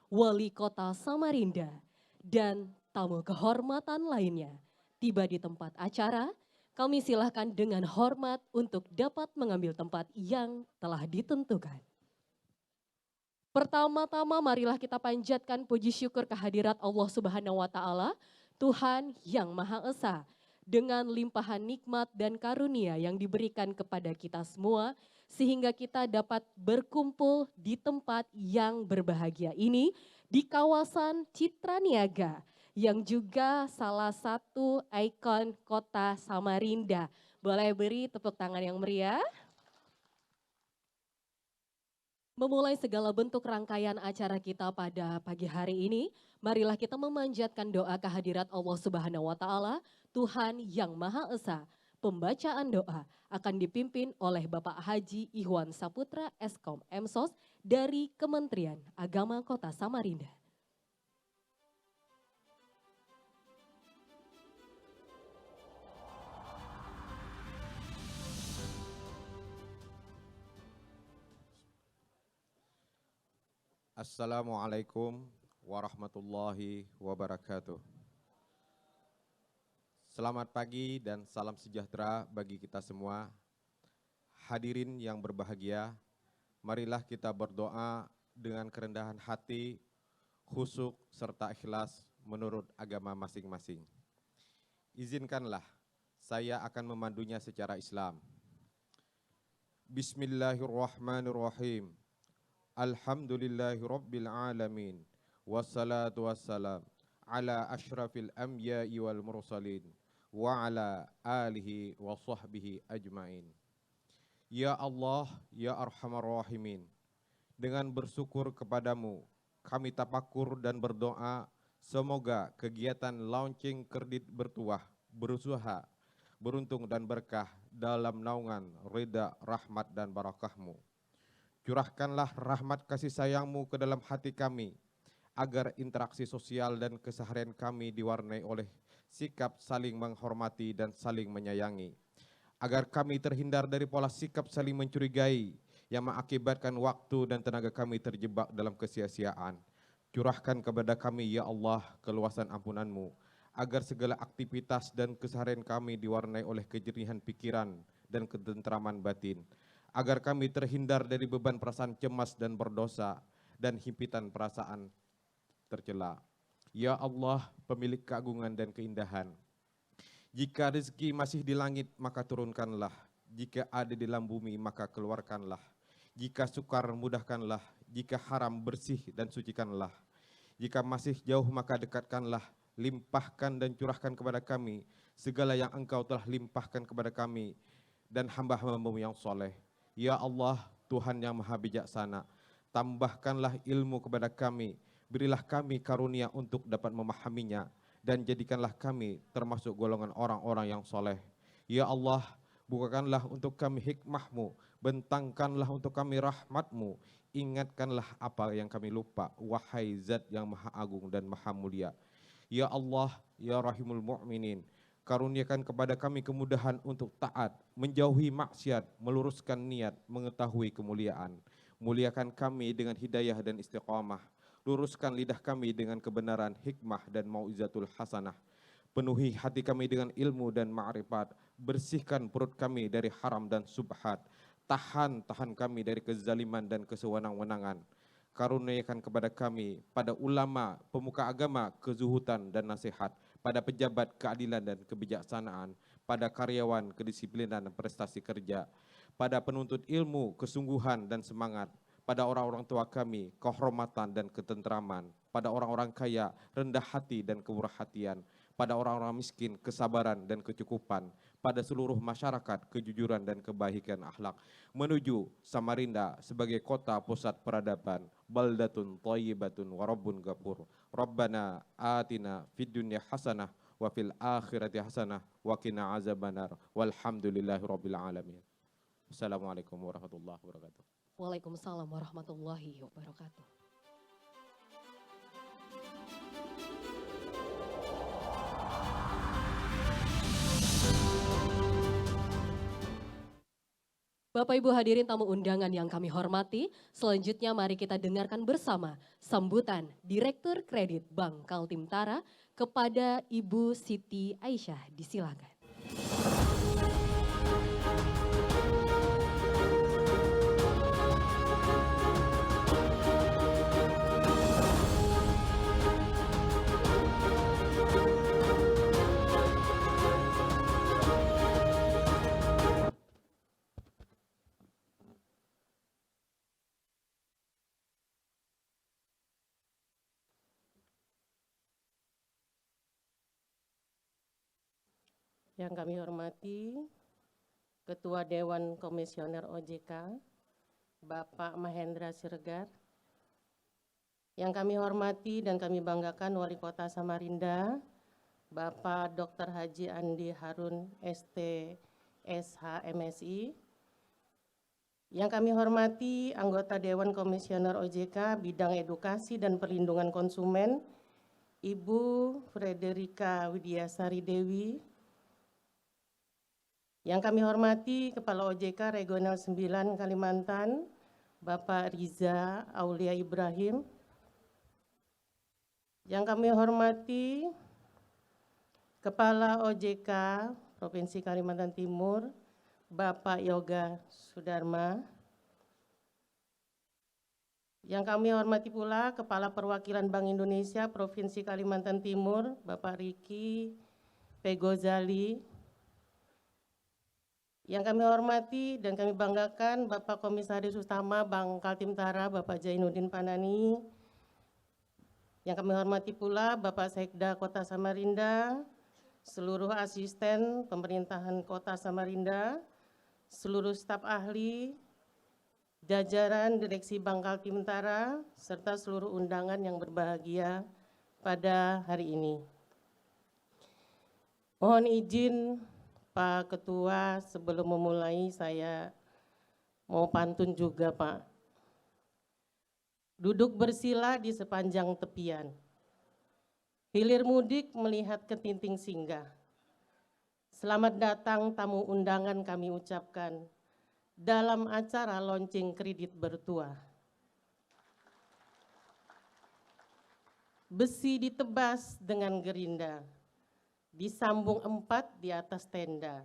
Wali Kota Samarinda, dan tamu kehormatan lainnya tiba di tempat acara. Kami silahkan dengan hormat untuk dapat mengambil tempat yang telah ditentukan. Pertama-tama marilah kita panjatkan puji syukur kehadirat Allah Subhanahu wa taala, Tuhan yang Maha Esa, dengan limpahan nikmat dan karunia yang diberikan kepada kita semua sehingga kita dapat berkumpul di tempat yang berbahagia ini di kawasan Citra Niaga yang juga salah satu ikon kota Samarinda. Boleh beri tepuk tangan yang meriah? Memulai segala bentuk rangkaian acara kita pada pagi hari ini, marilah kita memanjatkan doa kehadirat Allah Subhanahu wa taala, Tuhan yang Maha Esa. Pembacaan doa akan dipimpin oleh Bapak Haji Ihwan Saputra Eskom Emsos dari Kementerian Agama Kota Samarinda. Assalamualaikum warahmatullahi wabarakatuh. Selamat pagi dan salam sejahtera bagi kita semua. Hadirin yang berbahagia, marilah kita berdoa dengan kerendahan hati, khusyuk serta ikhlas menurut agama masing-masing. Izinkanlah saya akan memandunya secara Islam. Bismillahirrahmanirrahim. Alhamdulillahi Rabbil Alamin. Wassalatu wassalam ala ashrafil anbiya'i wal mursalin wa ala alihi wa sahbihi ajmain. Ya Allah, ya Arhamar Rahimin, dengan bersyukur kepadamu, kami tafakur dan berdoa, semoga kegiatan launching kredit bertuah, berusaha, beruntung dan berkah dalam naungan ridha, rahmat dan barakahmu. Curahkanlah rahmat kasih sayangmu ke dalam hati kami, agar interaksi sosial dan keseharian kami diwarnai oleh sikap saling menghormati dan saling menyayangi. Agar kami terhindar dari pola sikap saling mencurigai yang mengakibatkan waktu dan tenaga kami terjebak dalam kesia-siaan. Curahkan kepada kami, ya Allah, keluasan ampunanmu, agar segala aktivitas dan keseharian kami diwarnai oleh kejernihan pikiran dan ketentraman batin. Agar kami terhindar dari beban perasaan cemas dan berdosa dan himpitan perasaan tercela. Ya Allah, pemilik keagungan dan keindahan, jika rezeki masih di langit maka turunkanlah, jika ada di dalam bumi maka keluarkanlah, jika sukar mudahkanlah, jika haram bersih dan sucikanlah, jika masih jauh maka dekatkanlah, limpahkan dan curahkan kepada kami segala yang Engkau telah limpahkan kepada kami dan hamba-hamba-Mu yang soleh. Ya Allah, Tuhan yang maha bijaksana, tambahkanlah ilmu kepada kami, berilah kami karunia untuk dapat memahaminya, dan jadikanlah kami termasuk golongan orang-orang yang soleh. Ya Allah, bukakanlah untuk kami hikmah-Mu, bentangkanlah untuk kami rahmat-Mu, ingatkanlah apa yang kami lupa, wahai Zat yang maha agung dan maha mulia. Ya Allah, ya Rahimul Mu'minin, karuniakan kepada kami kemudahan untuk taat, menjauhi maksiat, meluruskan niat, mengetahui kemuliaan. Muliakan kami dengan hidayah dan istiqamah. Luruskan lidah kami dengan kebenaran, hikmah dan mau'izatul hasanah. Penuhi hati kami dengan ilmu dan ma'rifat. Bersihkan perut kami dari haram dan subhat. Tahan kami dari kezaliman dan kesewenang-wenangan. Karuniakan kepada kami, pada ulama, pemuka agama, kezuhudan dan nasihat, pada pejabat keadilan dan kebijaksanaan, pada karyawan kedisiplinan dan prestasi kerja, pada penuntut ilmu, kesungguhan dan semangat, pada orang-orang tua kami, kehormatan dan ketentraman, pada orang-orang kaya, rendah hati dan kemurah hatian, pada orang-orang miskin, kesabaran dan kecukupan, pada seluruh masyarakat, kejujuran dan kebaikan akhlak, menuju Samarinda sebagai kota pusat peradaban, baldatun thayyibatun wa rabbun ghafur. Rabbana atina fid dunya hasanah wa fil akhirati hasanah wa qina azabannar walhamdulillahi rabbil alamin. Assalamualaikum warahmatullahi wabarakatuh. Waalaikumsalam warahmatullahi wabarakatuh. Bapak Ibu hadirin tamu undangan yang kami hormati, selanjutnya mari kita dengarkan bersama sambutan Direktur Kredit Bank Kaltim-Tara kepada Ibu Siti Aisyah. Disilakan. Yang kami hormati Ketua Dewan Komisioner OJK, Bapak Mahendra Siregar. Yang kami hormati dan kami banggakan Wali Kota Samarinda, Bapak Dr. Haji Andi Harun ST SH MSI. Yang kami hormati anggota Dewan Komisioner OJK bidang edukasi dan perlindungan konsumen, Ibu Frederika Widiasari Dewi. Yang kami hormati Kepala OJK Regional 9 Kalimantan, Bapak Riza Aulia Ibrahim. Yang kami hormati Kepala OJK Provinsi Kalimantan Timur, Bapak Yoga Sudarma. Yang kami hormati pula Kepala Perwakilan Bank Indonesia Provinsi Kalimantan Timur, Bapak Riki Pegozali. Yang kami hormati dan kami banggakan Bapak Komisaris Utama Bank Kaltim-Tara, Bapak Zainuddin Panani. Yang kami hormati pula Bapak Sekda Kota Samarinda, seluruh asisten pemerintahan Kota Samarinda, seluruh staf ahli, jajaran Direksi Bank Kaltim-Tara, serta seluruh undangan yang berbahagia pada hari ini. Mohon izin Pak Ketua, sebelum memulai saya mau pantun juga, Pak. Duduk bersila di sepanjang tepian, hilir mudik melihat ketinting singgah. Selamat datang tamu undangan kami ucapkan dalam acara launching kredit bertuah. Besi ditebas dengan gerinda, disambung 4 di atas tenda.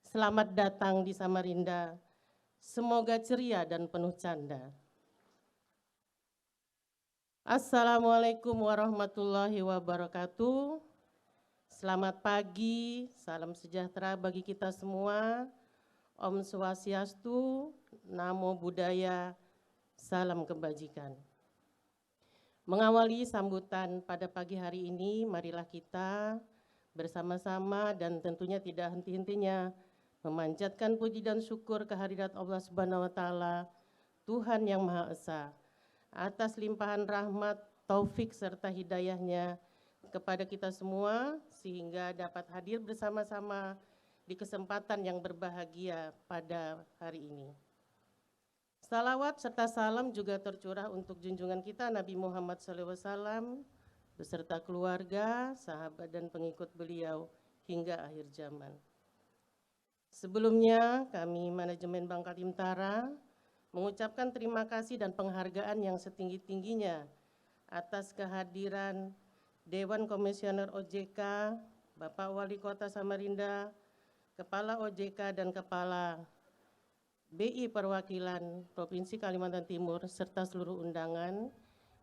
Selamat datang di Samarinda, semoga ceria dan penuh canda. Assalamualaikum warahmatullahi wabarakatuh. Selamat pagi, salam sejahtera bagi kita semua. Om Swastiastu, Namo Buddhaya, salam kebajikan. Mengawali sambutan pada pagi hari ini, marilah kita bersama-sama dan tentunya tidak henti-hentinya memanjatkan puji dan syukur kehadirat Allah Subhanahu wa taala, Tuhan yang Maha Esa, atas limpahan rahmat, taufik serta hidayahnya kepada kita semua sehingga dapat hadir bersama-sama di kesempatan yang berbahagia pada hari ini. Salawat serta salam juga tercurah untuk junjungan kita Nabi Muhammad SAW beserta keluarga, sahabat dan pengikut beliau hingga akhir zaman. Sebelumnya kami manajemen Bank Kaltim-Tara mengucapkan terima kasih dan penghargaan yang setinggi-tingginya atas kehadiran Dewan Komisioner OJK, Bapak Wali Kota Samarinda, Kepala OJK dan Kepala BI Perwakilan Provinsi Kalimantan Timur serta seluruh undangan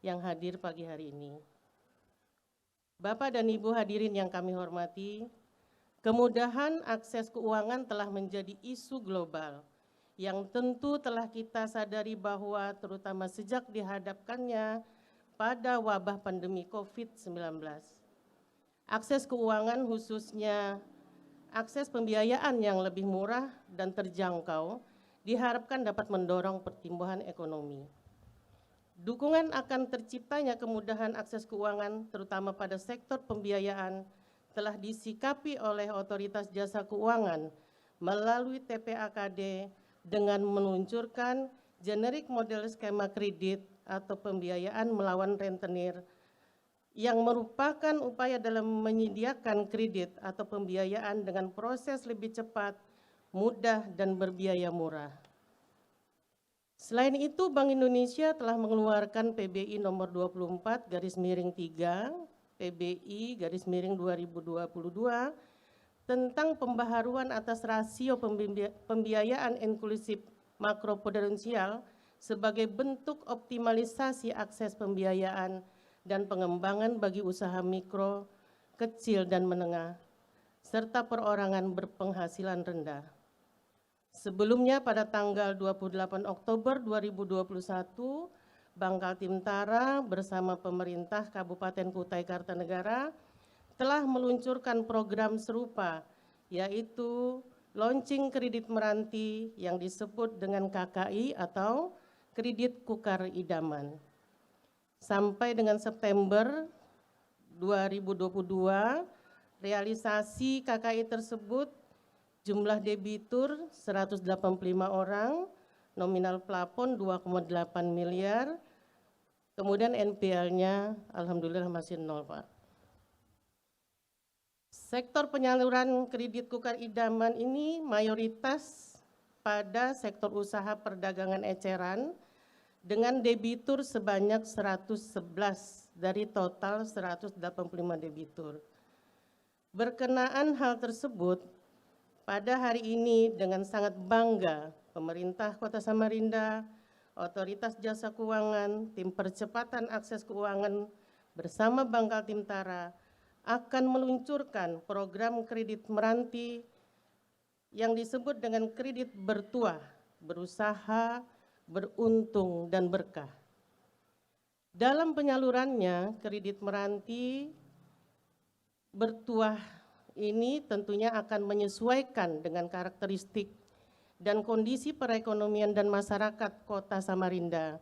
yang hadir pagi hari ini. Bapak dan Ibu hadirin yang kami hormati, kemudahan akses keuangan telah menjadi isu global yang tentu telah kita sadari bahwa terutama sejak dihadapkannya pada wabah pandemi COVID-19. Akses keuangan khususnya akses pembiayaan yang lebih murah dan terjangkau diharapkan dapat mendorong pertumbuhan ekonomi. Dukungan akan terciptanya kemudahan akses keuangan terutama pada sektor pembiayaan telah disikapi oleh Otoritas Jasa Keuangan melalui TPAKD dengan meluncurkan generik model skema kredit atau pembiayaan melawan rentenir yang merupakan upaya dalam menyediakan kredit atau pembiayaan dengan proses lebih cepat, mudah, dan berbiaya murah. Selain itu, Bank Indonesia telah mengeluarkan PBI nomor 24/3 PBI/2022 tentang pembaharuan atas rasio pembiayaan inklusif makroprudensial sebagai bentuk optimalisasi akses pembiayaan dan pengembangan bagi usaha mikro, kecil dan menengah, serta perorangan berpenghasilan rendah. Sebelumnya pada tanggal 28 Oktober 2021, Bank Kaltim-Tara bersama pemerintah Kabupaten Kutai Kartanegara telah meluncurkan program serupa, yaitu launching kredit meranti yang disebut dengan KKI atau kredit kukar idaman. Sampai dengan September 2022, realisasi KKI tersebut jumlah debitur 185 orang, nominal plafon 2,8 miliar, kemudian NPL-nya alhamdulillah masih 0, Pak. Sektor penyaluran kredit kukar idaman ini mayoritas pada sektor usaha perdagangan eceran dengan debitur sebanyak 111 dari total 185 debitur. Berkenaan hal tersebut, pada hari ini dengan sangat bangga pemerintah Kota Samarinda, Otoritas Jasa Keuangan, Tim Percepatan Akses Keuangan bersama Bank Kaltim-Tara akan meluncurkan program kredit meranti yang disebut dengan kredit bertuah, berusaha, beruntung, dan berkah. Dalam penyalurannya, kredit meranti bertuah ini tentunya akan menyesuaikan dengan karakteristik dan kondisi perekonomian dan masyarakat Kota Samarinda,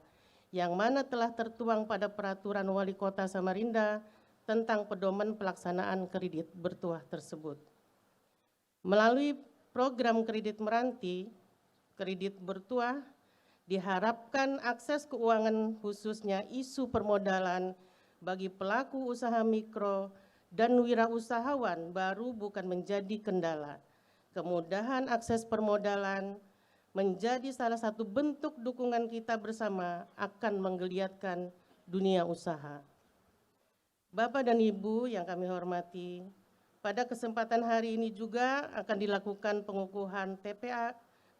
yang mana telah tertuang pada Peraturan Wali Kota Samarinda tentang pedoman pelaksanaan kredit bertuah tersebut. Melalui program kredit meranti, kredit bertuah diharapkan akses keuangan khususnya isu permodalan bagi pelaku usaha mikro dan wirausahawan baru bukan menjadi kendala. Kemudahan akses permodalan menjadi salah satu bentuk dukungan kita bersama akan menggeliatkan dunia usaha. Bapak dan Ibu yang kami hormati, pada kesempatan hari ini juga akan dilakukan pengukuhan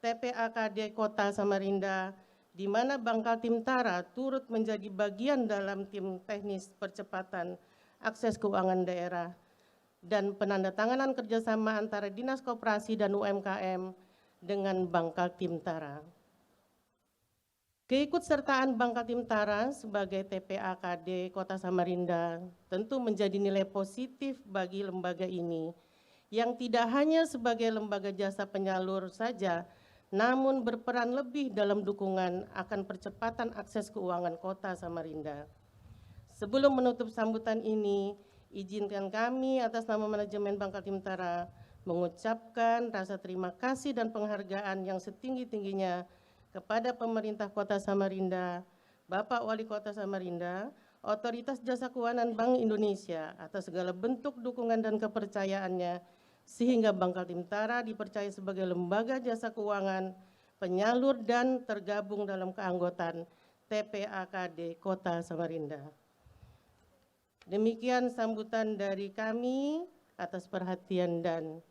TPAKD Kota Samarinda, di mana Bank Kaltim-Tara turut menjadi bagian dalam tim teknis percepatan akses keuangan daerah dan penandatanganan kerjasama antara Dinas Koperasi dan UMKM dengan Bank Kaltim-Tara. Keikutsertaan Bank Kaltim-Tara sebagai TPAKD Kota Samarinda tentu menjadi nilai positif bagi lembaga ini yang tidak hanya sebagai lembaga jasa penyalur saja, namun berperan lebih dalam dukungan akan percepatan akses keuangan Kota Samarinda. Sebelum menutup sambutan ini, izinkan kami atas nama manajemen Bank Kaltim-Tara mengucapkan rasa terima kasih dan penghargaan yang setinggi-tingginya kepada pemerintah Kota Samarinda, Bapak Wali Kota Samarinda, Otoritas Jasa Keuangan Bank Indonesia atas segala bentuk dukungan dan kepercayaannya, sehingga Bank Kaltim-Tara dipercaya sebagai lembaga jasa keuangan, penyalur dan tergabung dalam keanggotaan TPAKD Kota Samarinda. Demikian sambutan dari kami atas perhatian dan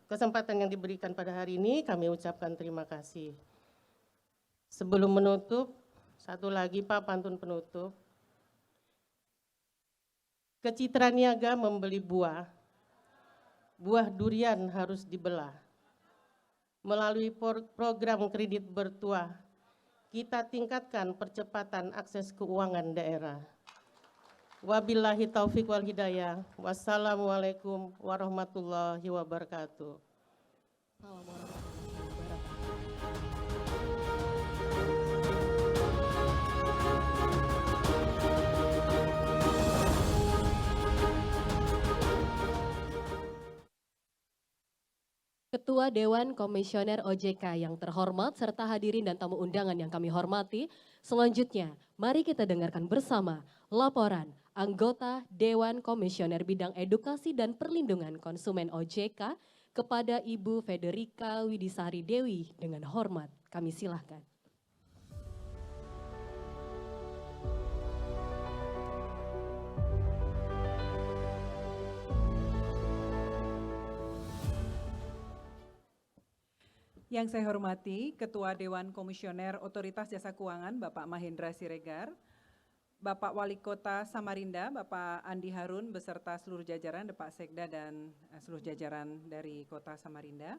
kesempatan yang diberikan pada hari ini, kami ucapkan terima kasih. Sebelum menutup, satu lagi Pak pantun penutup. Kecitra niaga membeli buah durian harus dibelah. Melalui program kredit bertuah, kita tingkatkan percepatan akses keuangan daerah. Wabillahi taufik wal hidayah. Wassalamualaikum warahmatullahi wabarakatuh. Ketua Dewan Komisioner OJK yang terhormat serta hadirin dan tamu undangan yang kami hormati, selanjutnya mari kita dengarkan bersama laporan anggota Dewan Komisioner Bidang Edukasi dan Perlindungan Konsumen OJK Kepada Ibu Federica Widisari Dewi dengan hormat kami silahkan. Yang saya hormati Ketua Dewan Komisioner Otoritas Jasa Keuangan Bapak Mahendra Siregar, Bapak Wali Kota Samarinda Bapak Andi Harun beserta seluruh jajaran Bapak Sekda dan seluruh jajaran dari Kota Samarinda,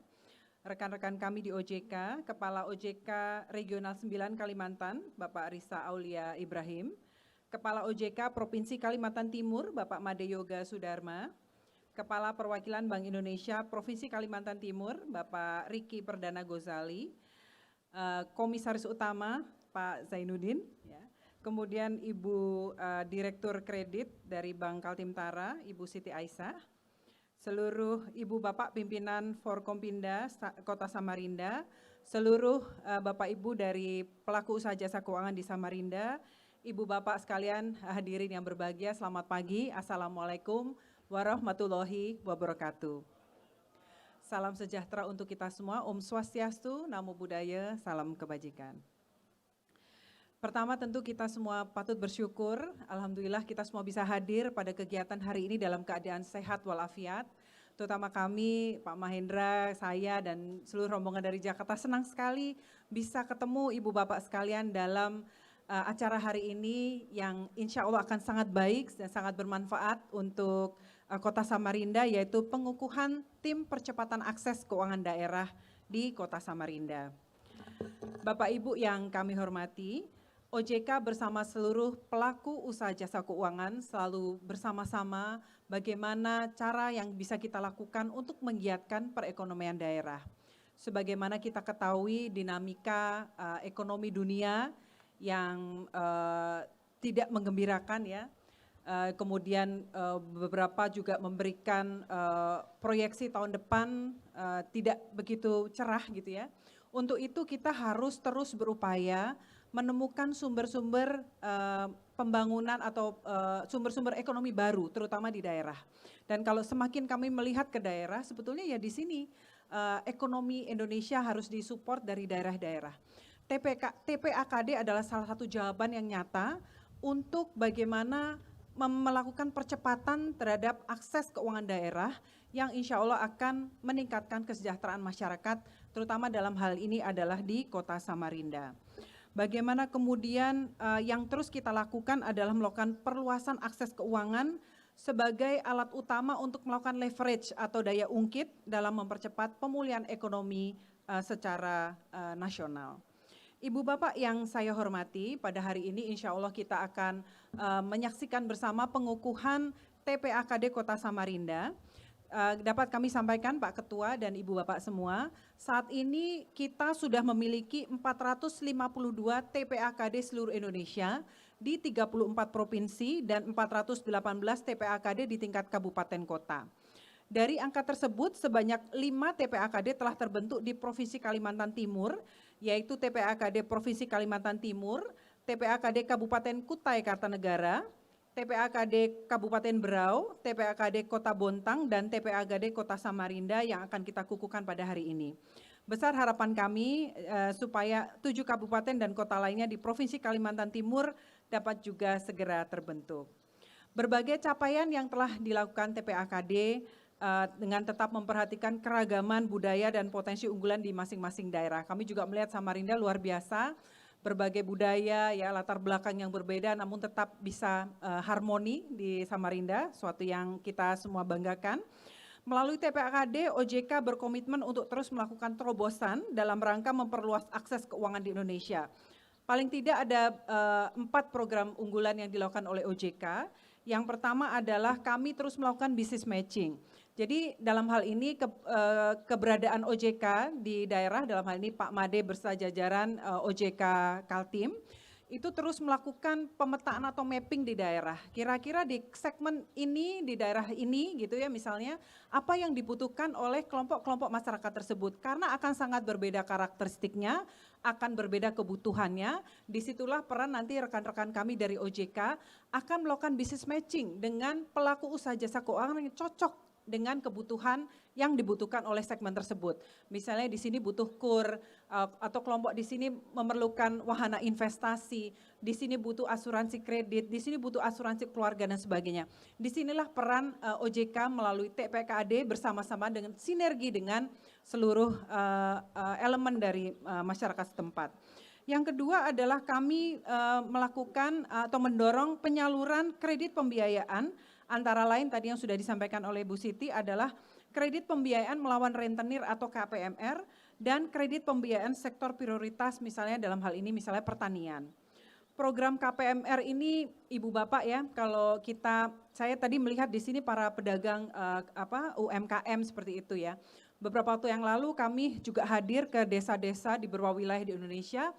rekan-rekan kami di OJK, Kepala OJK Regional 9 Kalimantan Bapak Risa Aulia Ibrahim, Kepala OJK Provinsi Kalimantan Timur Bapak Made Yoga Sudarma, Kepala Perwakilan Bank Indonesia Provinsi Kalimantan Timur, Bapak Riki Perdana Gozali, Komisaris Utama Pak Zainuddin, ya. Kemudian Ibu Direktur Kredit dari Bank Kaltimtara, Ibu Siti Aisyah, seluruh Ibu Bapak Pimpinan Forkompinda Kota Samarinda, seluruh Bapak Ibu dari pelaku usaha jasa keuangan di Samarinda, Ibu Bapak sekalian hadirin yang berbahagia, selamat pagi, Assalamualaikum warahmatullahi wabarakatuh. Salam sejahtera untuk kita semua, Om Swastiastu, Namo Buddhaya, salam kebajikan. Pertama tentu kita semua patut bersyukur, alhamdulillah kita semua bisa hadir pada kegiatan hari ini dalam keadaan sehat walafiat. Terutama kami, Pak Mahendra, saya dan seluruh rombongan dari Jakarta senang sekali bisa ketemu Ibu Bapak sekalian dalam acara hari ini yang insya Allah akan sangat baik dan sangat bermanfaat untuk Kota Samarinda, yaitu pengukuhan tim percepatan akses keuangan daerah di Kota Samarinda. Bapak Ibu yang kami hormati, OJK bersama seluruh pelaku usaha jasa keuangan selalu bersama-sama bagaimana cara yang bisa kita lakukan untuk menggiatkan perekonomian daerah. Sebagaimana kita ketahui dinamika ekonomi dunia yang tidak menggembirakan ya, kemudian beberapa juga memberikan proyeksi tahun depan tidak begitu cerah gitu ya. Untuk itu kita harus terus berupaya menemukan sumber-sumber pembangunan atau sumber-sumber ekonomi baru terutama di daerah. Dan kalau semakin kami melihat ke daerah sebetulnya ya di sini ekonomi Indonesia harus disupport dari daerah-daerah. TPAKD adalah salah satu jawaban yang nyata untuk bagaimana melakukan percepatan terhadap akses keuangan daerah yang insya Allah akan meningkatkan kesejahteraan masyarakat, terutama dalam hal ini adalah di Kota Samarinda. Bagaimana kemudian yang terus kita lakukan adalah melakukan perluasan akses keuangan sebagai alat utama untuk melakukan leverage atau daya ungkit dalam mempercepat pemulihan ekonomi secara nasional. Ibu Bapak yang saya hormati, pada hari ini insya Allah kita akan menyaksikan bersama pengukuhan TPAKD Kota Samarinda. Dapat kami sampaikan Pak Ketua dan Ibu Bapak semua, saat ini kita sudah memiliki 452 TPAKD seluruh Indonesia di 34 provinsi dan 418 TPAKD di tingkat kabupaten kota. Dari angka tersebut sebanyak 5 TPAKD telah terbentuk di Provinsi Kalimantan Timur, yaitu TPAKD Provinsi Kalimantan Timur, TPAKD Kabupaten Kutai Kartanegara, TPAKD Kabupaten Berau, TPAKD Kota Bontang, dan TPAKD Kota Samarinda yang akan kita kukuhkan pada hari ini. Besar harapan kami supaya 7 kabupaten dan kota lainnya di Provinsi Kalimantan Timur dapat juga segera terbentuk. Berbagai capaian yang telah dilakukan TPAKD dengan tetap memperhatikan keragaman budaya dan potensi unggulan di masing-masing daerah. Kami juga melihat Samarinda luar biasa, berbagai budaya, ya latar belakang yang berbeda, namun tetap bisa harmoni di Samarinda, suatu yang kita semua banggakan. Melalui TPAKD, OJK berkomitmen untuk terus melakukan terobosan dalam rangka memperluas akses keuangan di Indonesia. Paling tidak ada 4 program unggulan yang dilakukan oleh OJK. Yang pertama adalah kami terus melakukan business matching. Jadi dalam hal ini keberadaan OJK di daerah, dalam hal ini Pak Made beserta jajaran OJK Kaltim, itu terus melakukan pemetaan atau mapping di daerah. Kira-kira di segmen ini, di daerah ini gitu ya misalnya, apa yang dibutuhkan oleh kelompok-kelompok masyarakat tersebut. Karena akan sangat berbeda karakteristiknya, akan berbeda kebutuhannya. Disitulah peran nanti rekan-rekan kami dari OJK akan melakukan business matching dengan pelaku usaha jasa keuangan yang cocok dengan kebutuhan yang dibutuhkan oleh segmen tersebut. Misalnya di sini butuh KUR, atau kelompok di sini memerlukan wahana investasi, di sini butuh asuransi kredit, di sini butuh asuransi keluarga dan sebagainya. Disinilah peran OJK melalui TPKAD bersama-sama dengan sinergi dengan seluruh elemen dari masyarakat setempat. Yang kedua adalah kami melakukan atau mendorong penyaluran kredit pembiayaan, antara lain tadi yang sudah disampaikan oleh Bu Siti adalah kredit pembiayaan melawan rentenir atau KPMR, dan kredit pembiayaan sektor prioritas misalnya dalam hal ini misalnya pertanian. Program KPMR ini Ibu Bapak ya, kalau saya tadi melihat di sini para pedagang UMKM seperti itu ya. Beberapa waktu yang lalu kami juga hadir ke desa-desa di beberapa wilayah di Indonesia.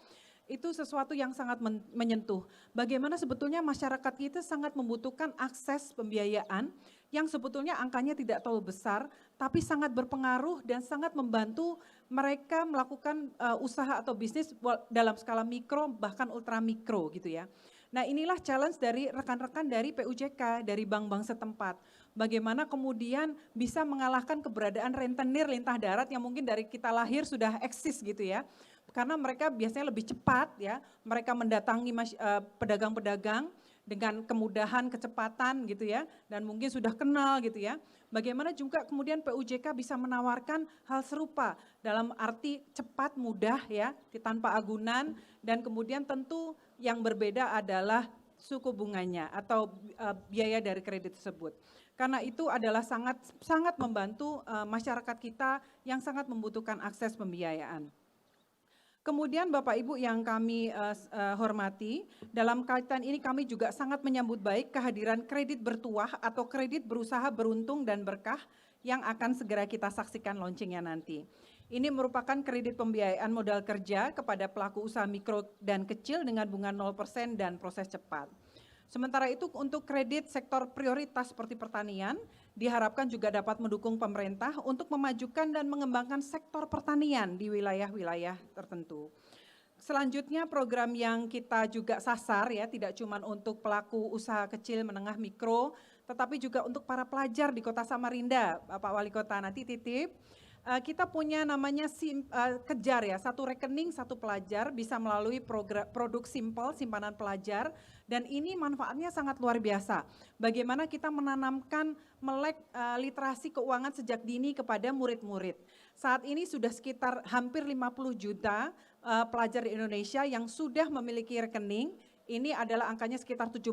Itu sesuatu yang sangat menyentuh. Bagaimana sebetulnya masyarakat kita sangat membutuhkan akses pembiayaan yang sebetulnya angkanya tidak terlalu besar, tapi sangat berpengaruh dan sangat membantu mereka melakukan usaha atau bisnis dalam skala mikro bahkan ultra mikro gitu ya. Nah inilah challenge dari rekan-rekan dari PUJK, dari bank-bank setempat. Bagaimana kemudian bisa mengalahkan keberadaan rentenir lintah darat yang mungkin dari kita lahir sudah eksis gitu ya. Karena mereka biasanya lebih cepat ya, mereka mendatangi pedagang-pedagang dengan kemudahan, kecepatan gitu ya, dan mungkin sudah kenal gitu ya. Bagaimana juga kemudian PUJK bisa menawarkan hal serupa dalam arti cepat, mudah ya, tanpa agunan, dan kemudian tentu yang berbeda adalah suku bunganya atau biaya dari kredit tersebut. Karena itu adalah sangat membantu masyarakat kita yang sangat membutuhkan akses pembiayaan. Kemudian Bapak Ibu yang kami hormati, dalam kaitan ini kami juga sangat menyambut baik kehadiran kredit bertuah atau kredit berusaha beruntung dan berkah yang akan segera kita saksikan launchingnya nanti. Ini merupakan kredit pembiayaan modal kerja kepada pelaku usaha mikro dan kecil dengan bunga 0% dan proses cepat. Sementara itu untuk kredit sektor prioritas seperti pertanian, diharapkan juga dapat mendukung pemerintah untuk memajukan dan mengembangkan sektor pertanian di wilayah-wilayah tertentu. Selanjutnya program yang kita juga sasar ya, tidak cuma untuk pelaku usaha kecil, menengah, mikro, tetapi juga untuk para pelajar di Kota Samarinda, Bapak Wali Kota nanti titip. Kita punya namanya Kejar ya, satu rekening satu pelajar bisa melalui produk simpel simpanan pelajar, dan ini manfaatnya sangat luar biasa. Bagaimana kita menanamkan melek literasi keuangan sejak dini kepada murid-murid. Saat ini sudah sekitar hampir 50 juta pelajar di Indonesia yang sudah memiliki rekening. Ini adalah angkanya sekitar 70%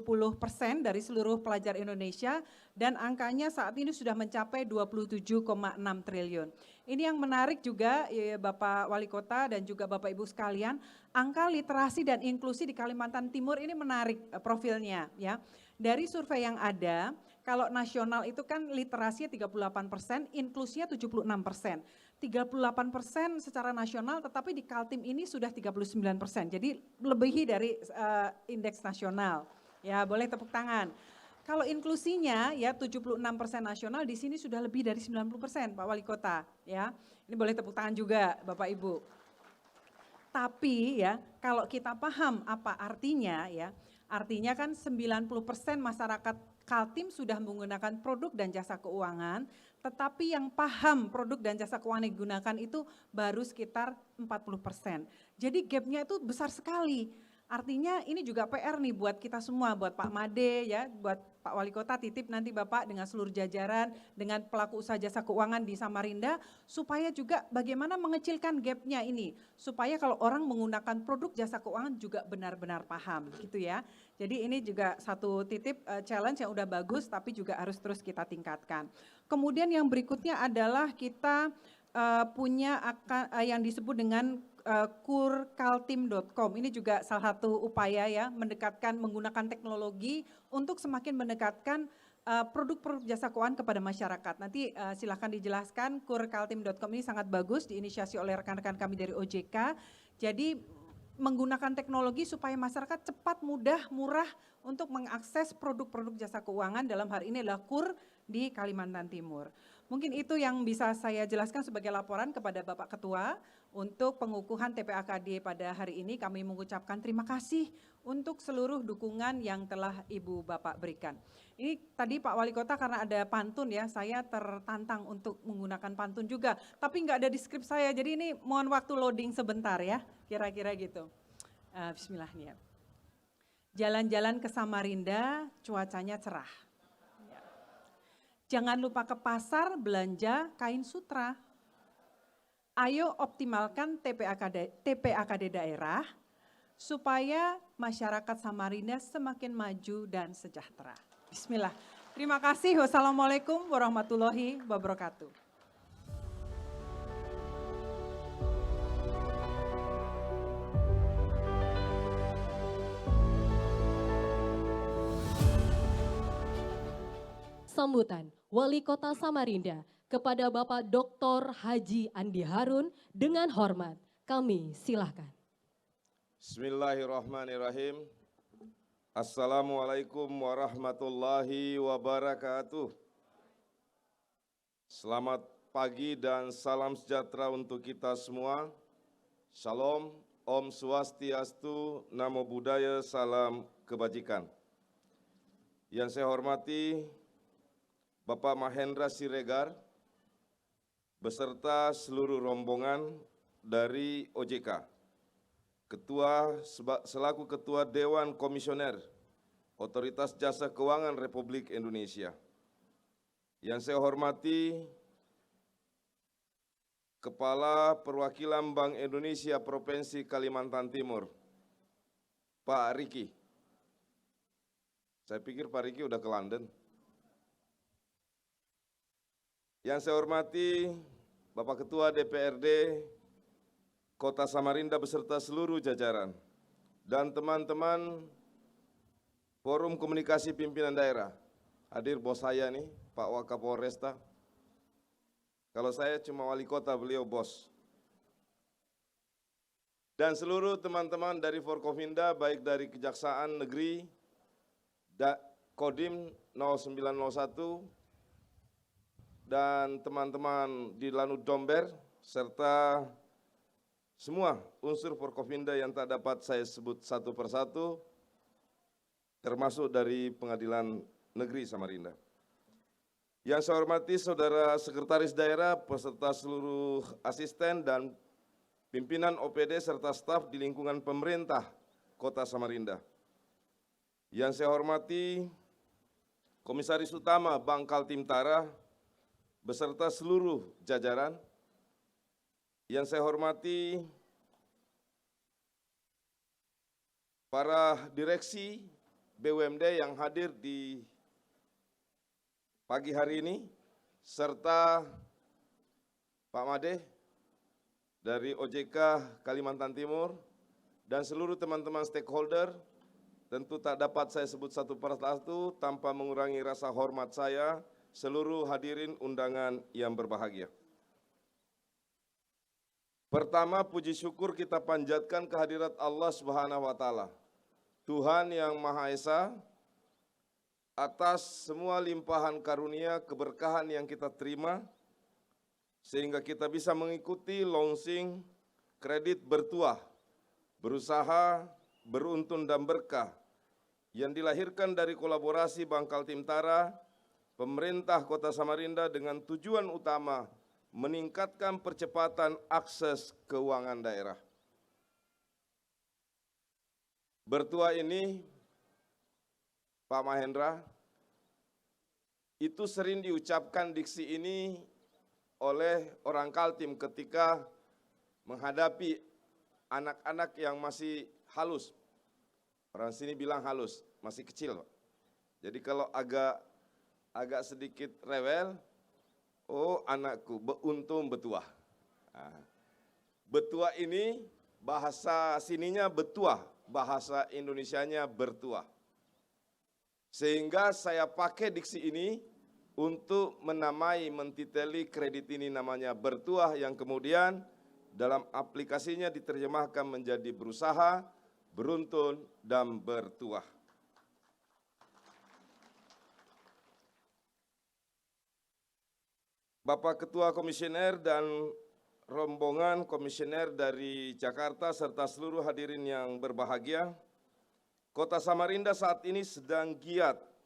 dari seluruh pelajar Indonesia, dan angkanya saat ini sudah mencapai 27,6 triliun. Ini yang menarik juga ya, Bapak Wali Kota dan juga Bapak Ibu sekalian, angka literasi dan inklusi di Kalimantan Timur ini menarik profilnya ya. Dari survei yang ada, kalau nasional itu kan literasinya 38%, inklusinya 76%. 38% secara nasional, tetapi di Kaltim ini sudah 39%. Jadi lebihi dari indeks nasional. Ya, boleh tepuk tangan. Kalau inklusinya ya 76% nasional, di sini sudah lebih dari 90% Pak Wali Kota. Ya, ini boleh tepuk tangan juga Bapak Ibu. Tapi ya kalau kita paham apa artinya ya, artinya kan 90% masyarakat Kaltim sudah menggunakan produk dan jasa keuangan, tetapi yang paham produk dan jasa keuangan yang digunakan itu baru sekitar 40%. Jadi gapnya itu besar sekali. Artinya ini juga PR nih buat kita semua, buat Pak Made ya, buat Pak Wali Kota titip nanti Bapak dengan seluruh jajaran, dengan pelaku usaha jasa keuangan di Samarinda, supaya juga bagaimana mengecilkan gapnya ini, supaya kalau orang menggunakan produk jasa keuangan juga benar-benar paham gitu ya. Jadi ini juga satu titip challenge yang udah bagus tapi juga harus terus kita tingkatkan. Kemudian yang berikutnya adalah kita punya yang disebut dengan kurkaltim.com. Ini juga salah satu upaya ya, mendekatkan menggunakan teknologi untuk semakin mendekatkan produk-produk jasa keuangan kepada masyarakat. Nanti silakan dijelaskan, kurkaltim.com ini sangat bagus, diinisiasi oleh rekan-rekan kami dari OJK. Jadi menggunakan teknologi supaya masyarakat cepat, mudah, murah untuk mengakses produk-produk jasa keuangan, dalam hal ini adalah KUR di Kalimantan Timur. Mungkin itu yang bisa saya jelaskan sebagai laporan kepada Bapak Ketua untuk pengukuhan TPAKD pada hari ini. Kami mengucapkan terima kasih untuk seluruh dukungan yang telah Ibu Bapak berikan. Ini tadi Pak Wali Kota karena ada pantun ya, saya tertantang untuk menggunakan pantun juga, tapi nggak ada di skrip saya, jadi ini mohon waktu loading sebentar ya, kira-kira gitu. Bismillah nih ya. Jalan-jalan ke Samarinda, cuacanya cerah. Jangan lupa ke pasar belanja kain sutra. Ayo optimalkan TPAKD daerah supaya masyarakat Samarinda semakin maju dan sejahtera. Bismillah. Terima kasih. Wassalamualaikum warahmatullahi wabarakatuh. Sambutan Wali Kota Samarinda kepada Bapak Dr. Haji Andi Harun dengan hormat. Kami silahkan. Bismillahirrahmanirrahim. Assalamualaikum warahmatullahi wabarakatuh. Selamat pagi dan salam sejahtera untuk kita semua. Shalom, Om Swastiastu, Namo Buddhaya, salam kebajikan. Yang saya hormati Bapak Mahendra Siregar, beserta seluruh rombongan dari OJK. Selaku Ketua Dewan Komisioner Otoritas Jasa Keuangan Republik Indonesia. Yang saya hormati Kepala Perwakilan Bank Indonesia Provinsi Kalimantan Timur, Pak Riki. Saya pikir Pak Riki udah ke London. Yang saya hormati Bapak Ketua DPRD Kota Samarinda beserta seluruh jajaran, dan teman-teman Forum Komunikasi Pimpinan Daerah. Hadir bos saya nih, Pak Wakapolresta. Kalau saya cuma wali kota, beliau bos. Dan seluruh teman-teman dari Forkominda, baik dari Kejaksaan Negeri, Kodim 0901, dan teman-teman di Lanut Domber, serta semua unsur Forkominda yang tak dapat saya sebut satu persatu, termasuk dari Pengadilan Negeri Samarinda. Yang saya hormati Saudara Sekretaris Daerah beserta seluruh asisten dan pimpinan OPD serta staf di lingkungan pemerintah Kota Samarinda. Yang saya hormati Komisaris Utama Bank Kaltim-Tara beserta seluruh jajaran. Yang saya hormati para direksi BUMD yang hadir di pagi hari ini, serta Pak Made dari OJK Kalimantan Timur, dan seluruh teman-teman stakeholder. Tentu tak dapat saya sebut satu persatu tanpa mengurangi rasa hormat saya, seluruh hadirin undangan yang berbahagia. Pertama, puji syukur kita panjatkan kehadirat Allah Subhanahu wa Ta'ala, Tuhan yang Maha Esa, atas semua limpahan karunia keberkahan yang kita terima, sehingga kita bisa mengikuti launching kredit bertuah, berusaha, beruntun dan berkah, yang dilahirkan dari kolaborasi Bank Kaltim-Tara, pemerintah Kota Samarinda dengan tujuan utama meningkatkan percepatan akses keuangan daerah. Bertuah ini, Pak Mahendra, itu sering diucapkan diksi ini oleh orang Kaltim ketika menghadapi anak-anak yang masih halus. Orang sini bilang halus, masih kecil, Pak. Jadi kalau agak sedikit rewel, oh anakku, beuntung betuah. Nah, betuah ini bahasa sininya betuah, bahasa Indonesianya bertuah. Sehingga saya pakai diksi ini untuk menamai, mentiteli kredit ini namanya bertuah, yang kemudian dalam aplikasinya diterjemahkan menjadi berusaha, beruntun, dan bertuah. Bapak Ketua Komisioner dan rombongan komisioner dari Jakarta serta seluruh hadirin yang berbahagia, Kota Samarinda saat ini sedang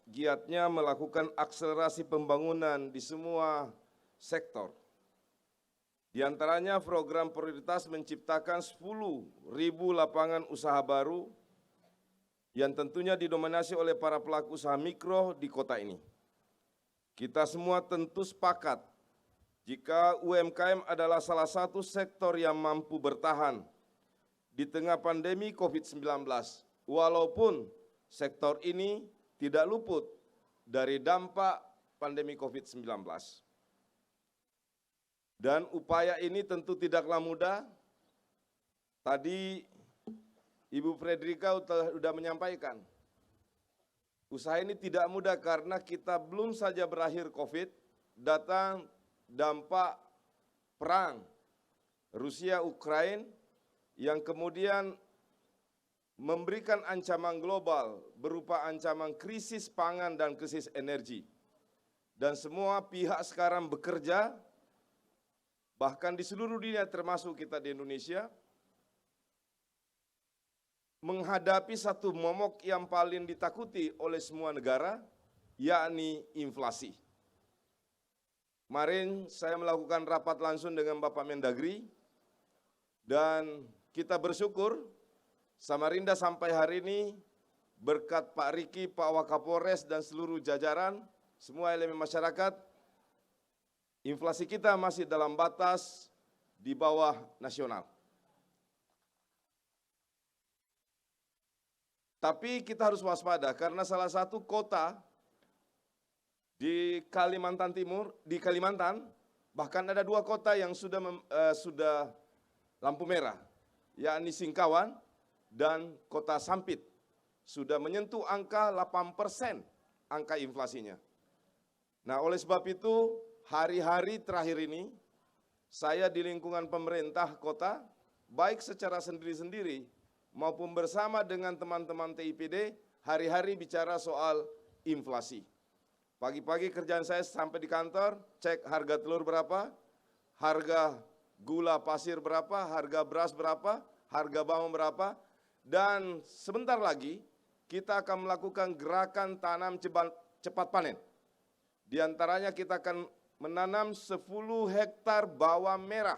giatnya melakukan akselerasi pembangunan di semua sektor. Di antaranya program prioritas menciptakan 10.000 lapangan usaha baru yang tentunya didominasi oleh para pelaku usaha mikro di kota ini. Kita semua tentu sepakat jika UMKM adalah salah satu sektor yang mampu bertahan di tengah pandemi COVID-19, walaupun sektor ini tidak luput dari dampak pandemi COVID-19. Dan upaya ini tentu tidaklah mudah. Tadi Ibu Fredrika sudah menyampaikan, usaha ini tidak mudah karena kita belum saja berakhir COVID, datang dampak perang Rusia-Ukraina yang kemudian memberikan ancaman global berupa ancaman krisis pangan dan krisis energi. Dan semua pihak sekarang bekerja, bahkan di seluruh dunia termasuk kita di Indonesia, menghadapi satu momok yang paling ditakuti oleh semua negara, yakni inflasi. Kemarin saya melakukan rapat langsung dengan Bapak Mendagri, dan kita bersyukur Samarinda sampai hari ini berkat Pak Riki, Pak Wakapolres dan seluruh jajaran, semua elemen masyarakat, inflasi kita masih dalam batas di bawah nasional. Tapi kita harus waspada karena salah satu kota di Kalimantan Timur, di Kalimantan, bahkan ada 2 kota yang sudah lampu merah, yakni Singkawan dan Kota Sampit, sudah menyentuh angka 8% angka inflasinya. Nah, oleh sebab itu, hari-hari terakhir ini, saya di lingkungan pemerintah kota, baik secara sendiri-sendiri maupun bersama dengan teman-teman TIPD, hari-hari bicara soal inflasi. Pagi-pagi kerjaan saya sampai di kantor, cek harga telur berapa, harga gula pasir berapa, harga beras berapa, harga bawang berapa, dan sebentar lagi kita akan melakukan gerakan tanam cepat panen. Di antaranya kita akan menanam 10 hektar bawang merah.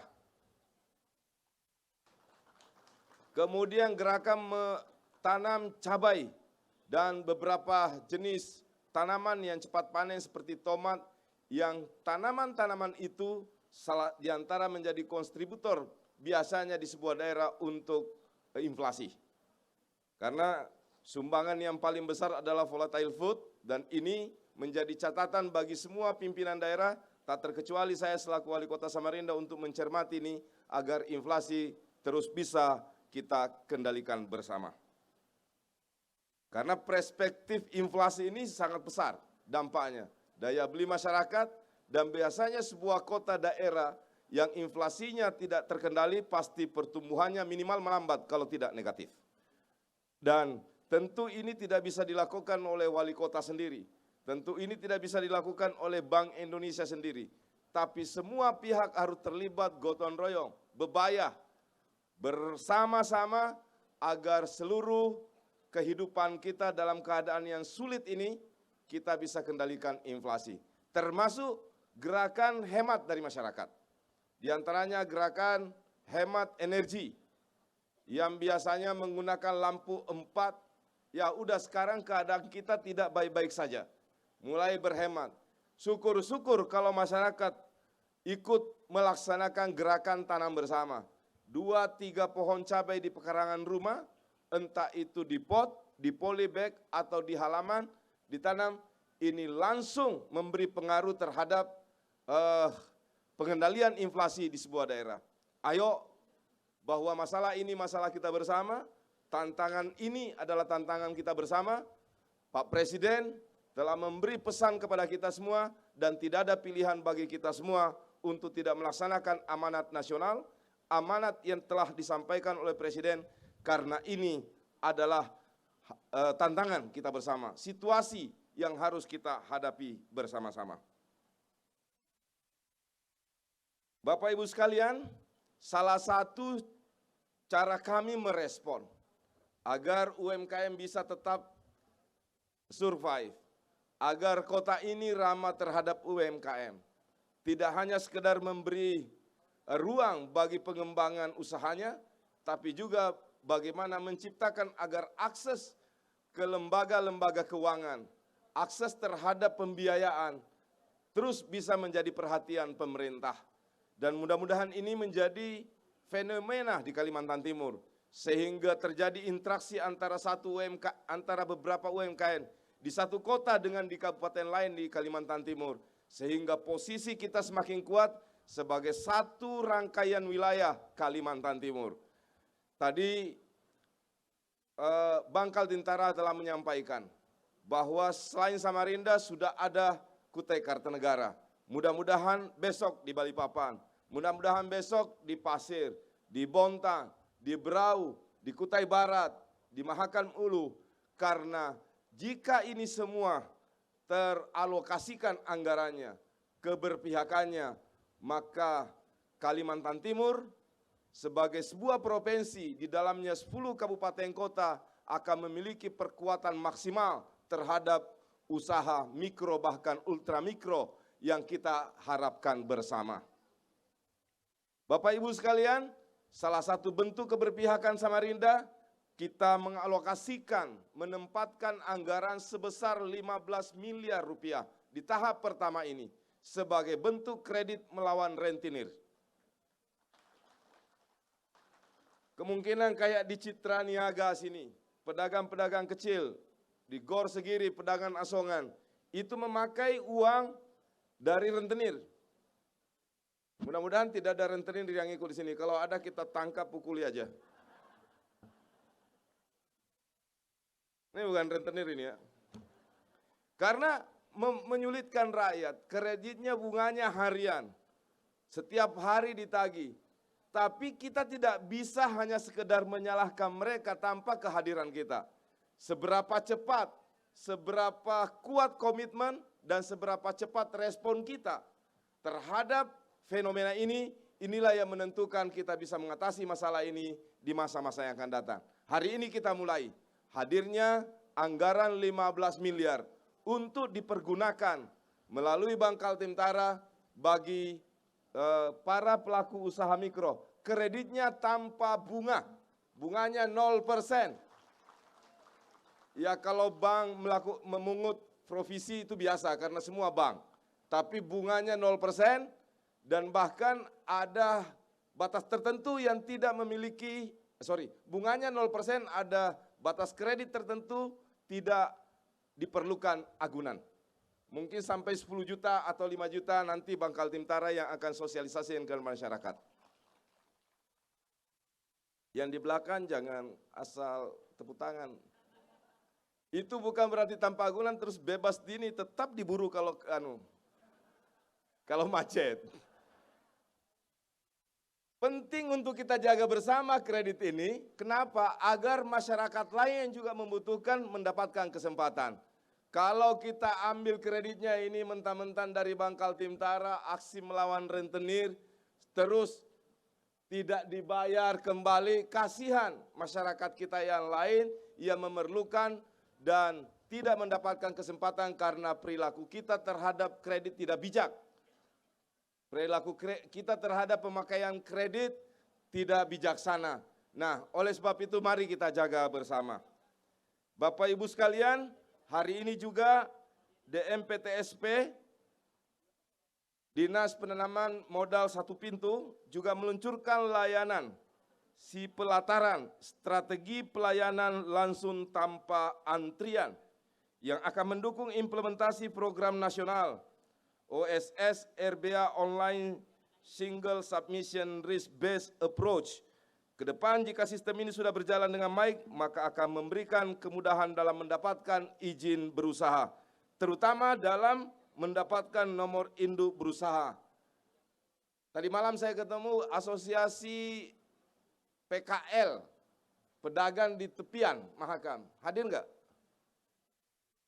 Kemudian gerakan tanam cabai dan beberapa jenis tanaman yang cepat panen seperti tomat, yang tanaman-tanaman itu di antara menjadi kontributor biasanya di sebuah daerah untuk inflasi. Karena sumbangan yang paling besar adalah volatile food, dan ini menjadi catatan bagi semua pimpinan daerah, tak terkecuali saya selaku Wali Kota Samarinda untuk mencermati ini agar inflasi terus bisa kita kendalikan bersama. Karena perspektif inflasi ini sangat besar dampaknya, daya beli masyarakat, dan biasanya sebuah kota daerah yang inflasinya tidak terkendali pasti pertumbuhannya minimal melambat kalau tidak negatif. Dan tentu ini tidak bisa dilakukan oleh wali kota sendiri. Tentu ini tidak bisa dilakukan oleh Bank Indonesia sendiri. Tapi semua pihak harus terlibat gotong royong, bebayah, bersama-sama agar seluruh kehidupan kita dalam keadaan yang sulit ini kita bisa kendalikan inflasi. Termasuk gerakan hemat dari masyarakat. Di antaranya gerakan hemat energi yang biasanya menggunakan lampu 4, ya udah sekarang keadaan kita tidak baik-baik saja. Mulai berhemat. Syukur-syukur kalau masyarakat ikut melaksanakan gerakan tanam bersama. 2-3 pohon cabai di pekarangan rumah, entah itu di pot, di polybag atau di halaman, ditanam, ini langsung memberi pengaruh terhadap pengendalian inflasi di sebuah daerah. Ayo, bahwa masalah ini masalah kita bersama, tantangan ini adalah tantangan kita bersama. Pak Presiden telah memberi pesan kepada kita semua dan tidak ada pilihan bagi kita semua untuk tidak melaksanakan amanat nasional, amanat yang telah disampaikan oleh Presiden, karena ini adalah tantangan kita bersama, situasi yang harus kita hadapi bersama-sama. Bapak Ibu sekalian, salah satu cara kami merespon agar UMKM bisa tetap survive, agar kota ini ramah terhadap UMKM. Tidak hanya sekedar memberi ruang bagi pengembangan usahanya, tapi juga bagaimana menciptakan agar akses ke lembaga-lembaga keuangan, akses terhadap pembiayaan, terus bisa menjadi perhatian pemerintah. Dan mudah-mudahan ini menjadi fenomena di Kalimantan Timur, sehingga terjadi interaksi antara beberapa UMKM di satu kota dengan di kabupaten lain di Kalimantan Timur, sehingga posisi kita semakin kuat sebagai satu rangkaian wilayah Kalimantan Timur. Tadi Bangkal Tintara telah menyampaikan bahwa selain Samarinda sudah ada Kutai Kartanegara. Mudah-mudahan besok di Balikpapan, mudah-mudahan besok di Pasir, di Bontang, di Berau, di Kutai Barat, di Mahakam Ulu. Karena jika ini semua teralokasikan anggarannya, keberpihakannya, maka Kalimantan Timur sebagai sebuah provinsi di dalamnya 10 kabupaten kota akan memiliki perkuatan maksimal terhadap usaha mikro bahkan ultramikro yang kita harapkan bersama. Bapak Ibu sekalian, salah satu bentuk keberpihakan Samarinda, kita mengalokasikan, menempatkan anggaran sebesar 15 miliar rupiah di tahap pertama ini sebagai bentuk kredit melawan rentenir. Kemungkinan kayak di Citra Niaga sini, pedagang-pedagang kecil, di Gor Segiri, pedagang asongan, itu memakai uang dari rentenir. Mudah-mudahan tidak ada rentenir yang ikut di sini. Kalau ada kita tangkap, pukuli aja. Ini bukan rentenir ini ya. Karena menyulitkan rakyat, kreditnya bunganya harian. Setiap hari ditagih. Tapi kita tidak bisa hanya sekedar menyalahkan mereka tanpa kehadiran kita. Seberapa cepat, seberapa kuat komitmen, dan seberapa cepat respon kita terhadap fenomena ini, inilah yang menentukan kita bisa mengatasi masalah ini di masa-masa yang akan datang. Hari ini kita mulai hadirnya anggaran 15 miliar untuk dipergunakan melalui Bangkal Tintara bagi para pelaku usaha mikro. Kreditnya tanpa bunga, bunganya 0%. Ya kalau bank memungut provisi itu biasa karena semua bank. Tapi bunganya 0% dan bahkan ada batas tertentu yang tidak memiliki, bunganya 0%, ada batas kredit tertentu tidak diperlukan agunan. Mungkin sampai 10 juta atau 5 juta nanti Bangkal Tintara yang akan sosialisasikan ke masyarakat. Yang di belakang jangan asal tepuk tangan. Itu bukan berarti tanpa agunan terus bebas dini, tetap diburu kalau macet. Penting untuk kita jaga bersama kredit ini. Kenapa? Agar masyarakat lain yang juga membutuhkan mendapatkan kesempatan. Kalau kita ambil kreditnya ini mentah-mentah dari Bangkal Tintara, aksi melawan rentenir, terus tidak dibayar kembali, kasihan masyarakat kita yang lain yang memerlukan dan tidak mendapatkan kesempatan karena perilaku kita terhadap kredit tidak bijak. Perilaku kita terhadap pemakaian kredit tidak bijaksana. Nah, oleh sebab itu mari kita jaga bersama. Bapak Ibu sekalian, hari ini juga DMPTSP, Dinas Penanaman Modal Satu Pintu, juga meluncurkan layanan si pelataran strategi pelayanan langsung tanpa antrian yang akan mendukung implementasi program nasional OSS RBA Online Single Submission Risk Based Approach. Kedepan jika sistem ini sudah berjalan dengan baik, maka akan memberikan kemudahan dalam mendapatkan izin berusaha, terutama dalam mendapatkan nomor induk berusaha. Tadi malam saya ketemu asosiasi PKL, pedagang di tepian Mahakam. Hadir enggak?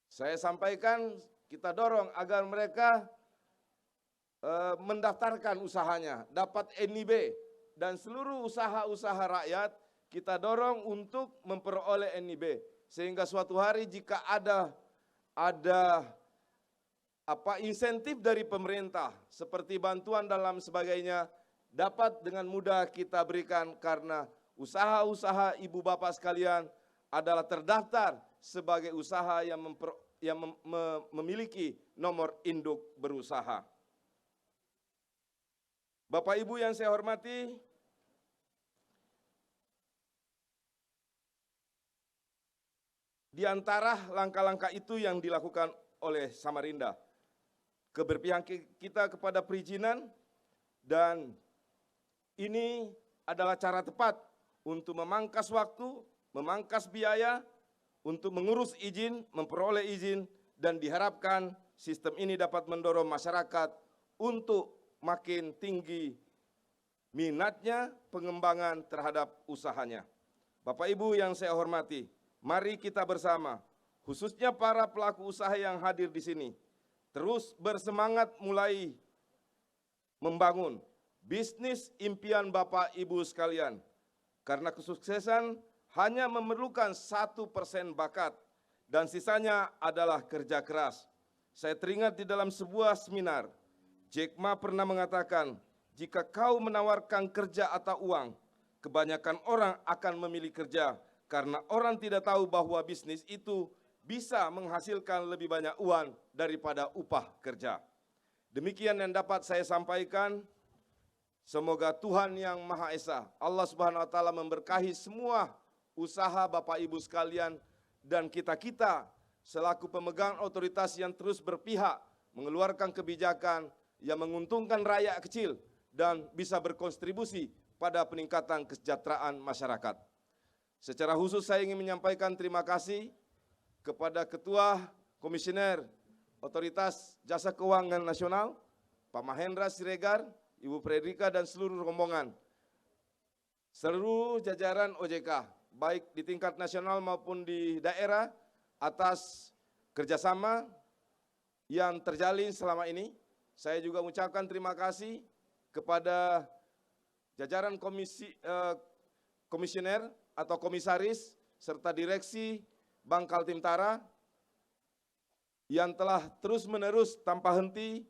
Saya sampaikan kita dorong agar mereka mendaftarkan usahanya, dapat NIB, dan seluruh usaha-usaha rakyat kita dorong untuk memperoleh NIB. Sehingga suatu hari jika ada insentif dari pemerintah seperti bantuan dalam sebagainya dapat dengan mudah kita berikan karena usaha-usaha ibu bapak sekalian adalah terdaftar sebagai usaha yang memiliki nomor induk berusaha. Bapak Ibu yang saya hormati, di antara langkah-langkah itu yang dilakukan oleh Samarinda, keberpihakan kita kepada perizinan, dan ini adalah cara tepat untuk memangkas waktu, memangkas biaya, untuk mengurus izin, memperoleh izin, dan diharapkan sistem ini dapat mendorong masyarakat untuk makin tinggi minatnya pengembangan terhadap usahanya. Bapak Ibu yang saya hormati, mari kita bersama, khususnya para pelaku usaha yang hadir di sini, terus bersemangat mulai membangun bisnis impian Bapak Ibu sekalian. Karena kesuksesan hanya memerlukan 1% bakat dan sisanya adalah kerja keras. Saya teringat di dalam sebuah seminar, Jack Ma pernah mengatakan, jika kau menawarkan kerja atau uang, kebanyakan orang akan memilih kerja karena orang tidak tahu bahwa bisnis itu bisa menghasilkan lebih banyak uang daripada upah kerja. Demikian yang dapat saya sampaikan. Semoga Tuhan yang Maha Esa, Allah Subhanahu wa Ta'ala, memberkahi semua usaha Bapak Ibu sekalian dan kita-kita selaku pemegang otoritas yang terus berpihak mengeluarkan kebijakan yang menguntungkan rakyat kecil dan bisa berkontribusi pada peningkatan kesejahteraan masyarakat. Secara khusus saya ingin menyampaikan terima kasih kepada Ketua Komisioner Otoritas Jasa Keuangan Nasional, Pak Mahendra Siregar, Ibu Fredrika, dan seluruh rombongan, seluruh jajaran OJK, baik di tingkat nasional maupun di daerah, atas kerjasama yang terjalin selama ini. Saya juga mengucapkan terima kasih kepada jajaran komisioner atau komisaris serta direksi Bank Kaltim-Tara yang telah terus-menerus tanpa henti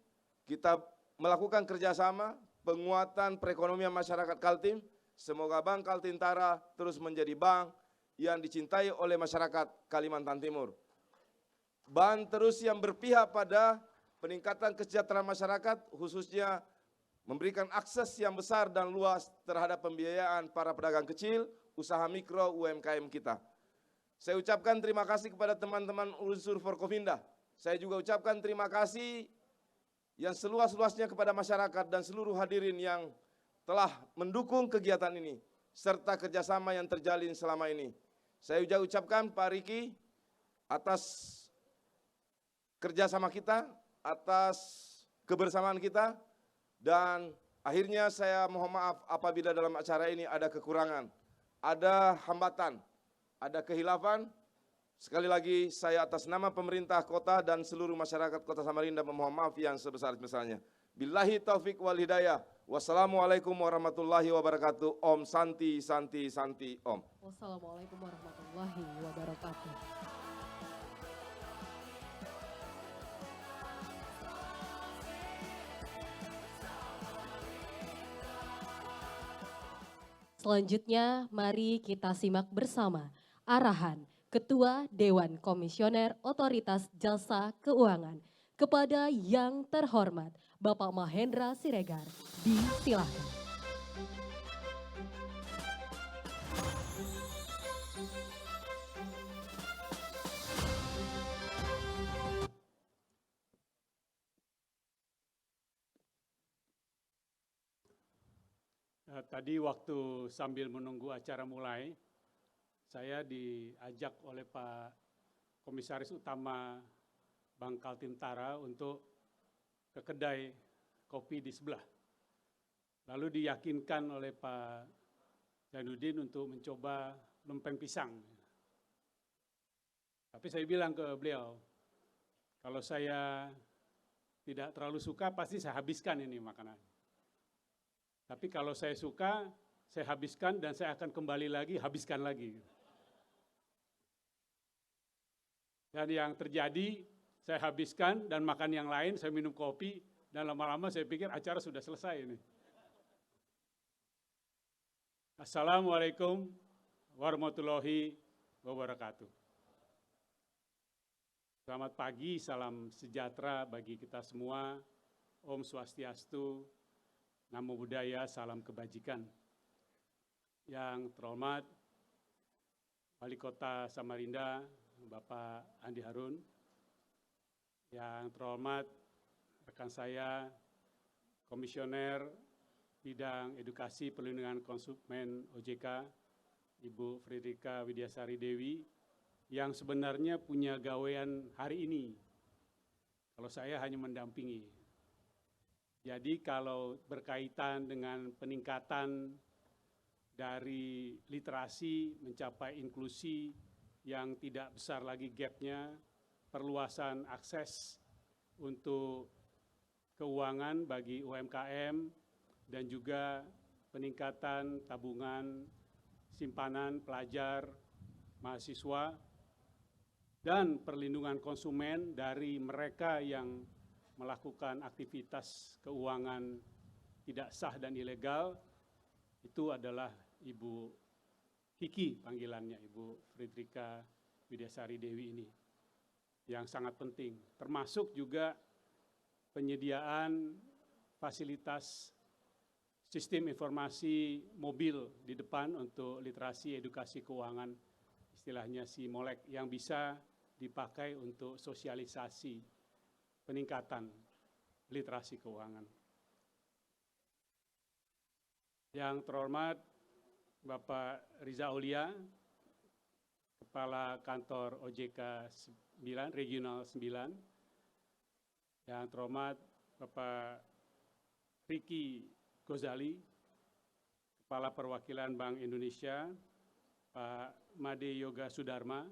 kita melakukan kerjasama penguatan perekonomian masyarakat Kaltim. Semoga Bank Kaltim-Tara terus menjadi bank yang dicintai oleh masyarakat Kalimantan Timur. Bank terus yang berpihak pada peningkatan kesejahteraan masyarakat, khususnya memberikan akses yang besar dan luas terhadap pembiayaan para pedagang kecil, usaha mikro, UMKM kita. Saya ucapkan terima kasih kepada teman-teman unsur Forkovinda. Saya juga ucapkan terima kasih yang seluas-luasnya kepada masyarakat dan seluruh hadirin yang telah mendukung kegiatan ini, serta kerjasama yang terjalin selama ini. Saya juga ucapkan Pak Riki atas kerjasama kita, atas kebersamaan kita, dan akhirnya saya mohon maaf apabila dalam acara ini ada kekurangan, ada hambatan, ada khilafan. Sekali lagi saya atas nama pemerintah kota dan seluruh masyarakat Kota Samarinda memohon maaf yang sebesar-besarnya. Billahi taufik wal hidayah. Wassalamualaikum warahmatullahi wabarakatuh. Om Santi Santi Santi Om. Wassalamualaikum warahmatullahi wabarakatuh. Selanjutnya mari kita simak bersama arahan Ketua Dewan Komisioner Otoritas Jasa Keuangan kepada yang terhormat Bapak Mahendra Siregar. Disilakan. Tadi waktu sambil menunggu acara mulai, saya diajak oleh Pak Komisaris Utama Bank Kaltim-Tara untuk ke kedai kopi di sebelah. Lalu diyakinkan oleh Pak Jainuddin untuk mencoba lempeng pisang. Tapi saya bilang ke beliau, kalau saya tidak terlalu suka pasti saya habiskan ini makanan. Tapi kalau saya suka, saya habiskan dan saya akan kembali lagi, habiskan lagi. Dan yang terjadi, saya habiskan dan makan yang lain, saya minum kopi, dan lama-lama saya pikir acara sudah selesai ini. Assalamualaikum warahmatullahi wabarakatuh. Selamat pagi, salam sejahtera bagi kita semua. Om Swastiastu, Namo Buddhaya, salam kebajikan. Yang terhormat Wali Kota Samarinda, Bapak Andi Harun, yang terhormat rekan saya, Komisioner Bidang Edukasi Perlindungan Konsumen OJK, Ibu Fridrika Widyasari Dewi, yang sebenarnya punya gawean hari ini. Kalau saya hanya mendampingi. Jadi kalau berkaitan dengan peningkatan dari literasi mencapai inklusi yang tidak besar lagi gapnya, perluasan akses untuk keuangan bagi UMKM, dan juga peningkatan tabungan simpanan pelajar, mahasiswa, dan perlindungan konsumen dari mereka yang melakukan aktivitas keuangan tidak sah dan ilegal, itu adalah Ibu Kiki panggilannya, Ibu Fridrika Widyasari Dewi ini, yang sangat penting, termasuk juga penyediaan fasilitas sistem informasi mobil di depan untuk literasi edukasi keuangan, istilahnya si Molek, yang bisa dipakai untuk sosialisasi peningkatan literasi keuangan. Yang terhormat Bapak Riza Aulia, Kepala Kantor OJK 9, Regional 9. Yang terhormat Bapak Riki Gozali, Kepala Perwakilan Bank Indonesia, Pak Made Yoga Sudarma,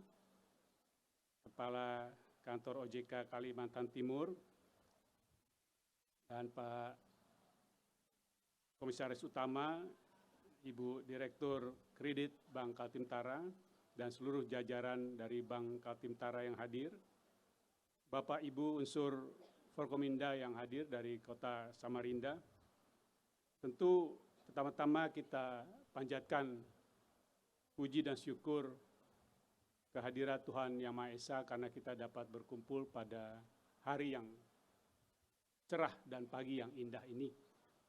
Kepala Kantor OJK Kalimantan Timur, dan Pak Komisaris Utama, Ibu Direktur Kredit Bank Kaltim-Tara, dan seluruh jajaran dari Bank Kaltim-Tara yang hadir, Bapak Ibu unsur Forkominda yang hadir dari Kota Samarinda. Tentu pertama-tama kita panjatkan puji dan syukur kehadirat Tuhan Yang Maha Esa karena kita dapat berkumpul pada hari yang cerah dan pagi yang indah ini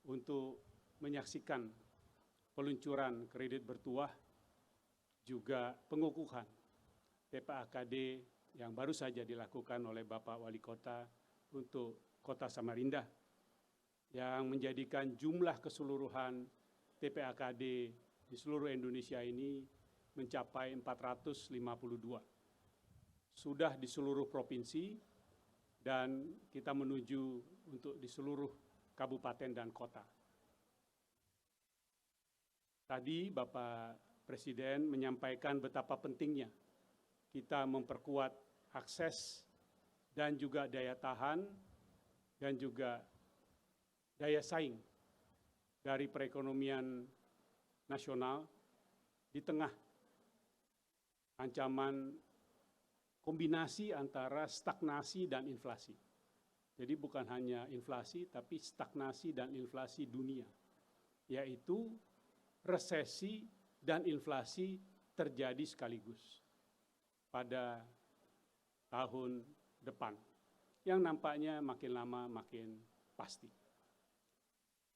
untuk menyaksikan peluncuran kredit bertuah, juga pengukuhan TPAKD yang baru saja dilakukan oleh Bapak Wali Kota untuk Kota Samarinda, yang menjadikan jumlah keseluruhan TPAKD di seluruh Indonesia ini mencapai 452. Sudah di seluruh provinsi, dan kita menuju untuk di seluruh kabupaten dan kota. Tadi Bapak Presiden menyampaikan betapa pentingnya kita memperkuat akses dan juga daya tahan dan juga daya saing dari perekonomian nasional di tengah ancaman kombinasi antara stagnasi dan inflasi. Jadi bukan hanya inflasi, tapi stagnasi dan inflasi dunia, yaitu resesi dan inflasi terjadi sekaligus pada tahun depan, yang nampaknya makin lama makin pasti.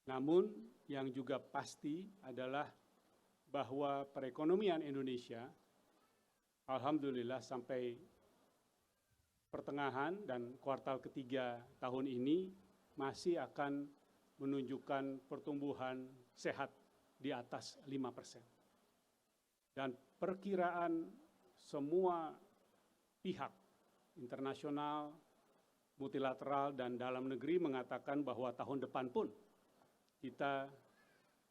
Namun yang juga pasti adalah bahwa perekonomian Indonesia, alhamdulillah sampai pertengahan dan kuartal ketiga tahun ini masih akan menunjukkan pertumbuhan sehat di atas 5%. Dan perkiraan semua pihak internasional, multilateral, dan dalam negeri mengatakan bahwa tahun depan pun kita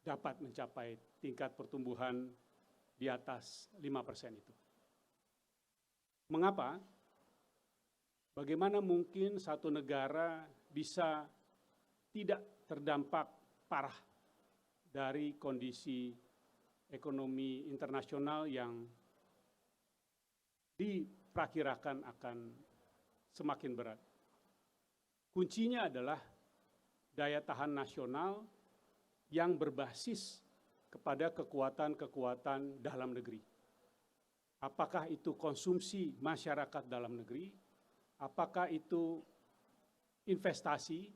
dapat mencapai tingkat pertumbuhan di atas 5% itu. Mengapa? Bagaimana mungkin satu negara bisa tidak terdampak parah dari kondisi ekonomi internasional yang diperkirakan akan semakin berat. Kuncinya adalah daya tahan nasional yang berbasis kepada kekuatan-kekuatan dalam negeri. Apakah itu konsumsi masyarakat dalam negeri, apakah itu investasi,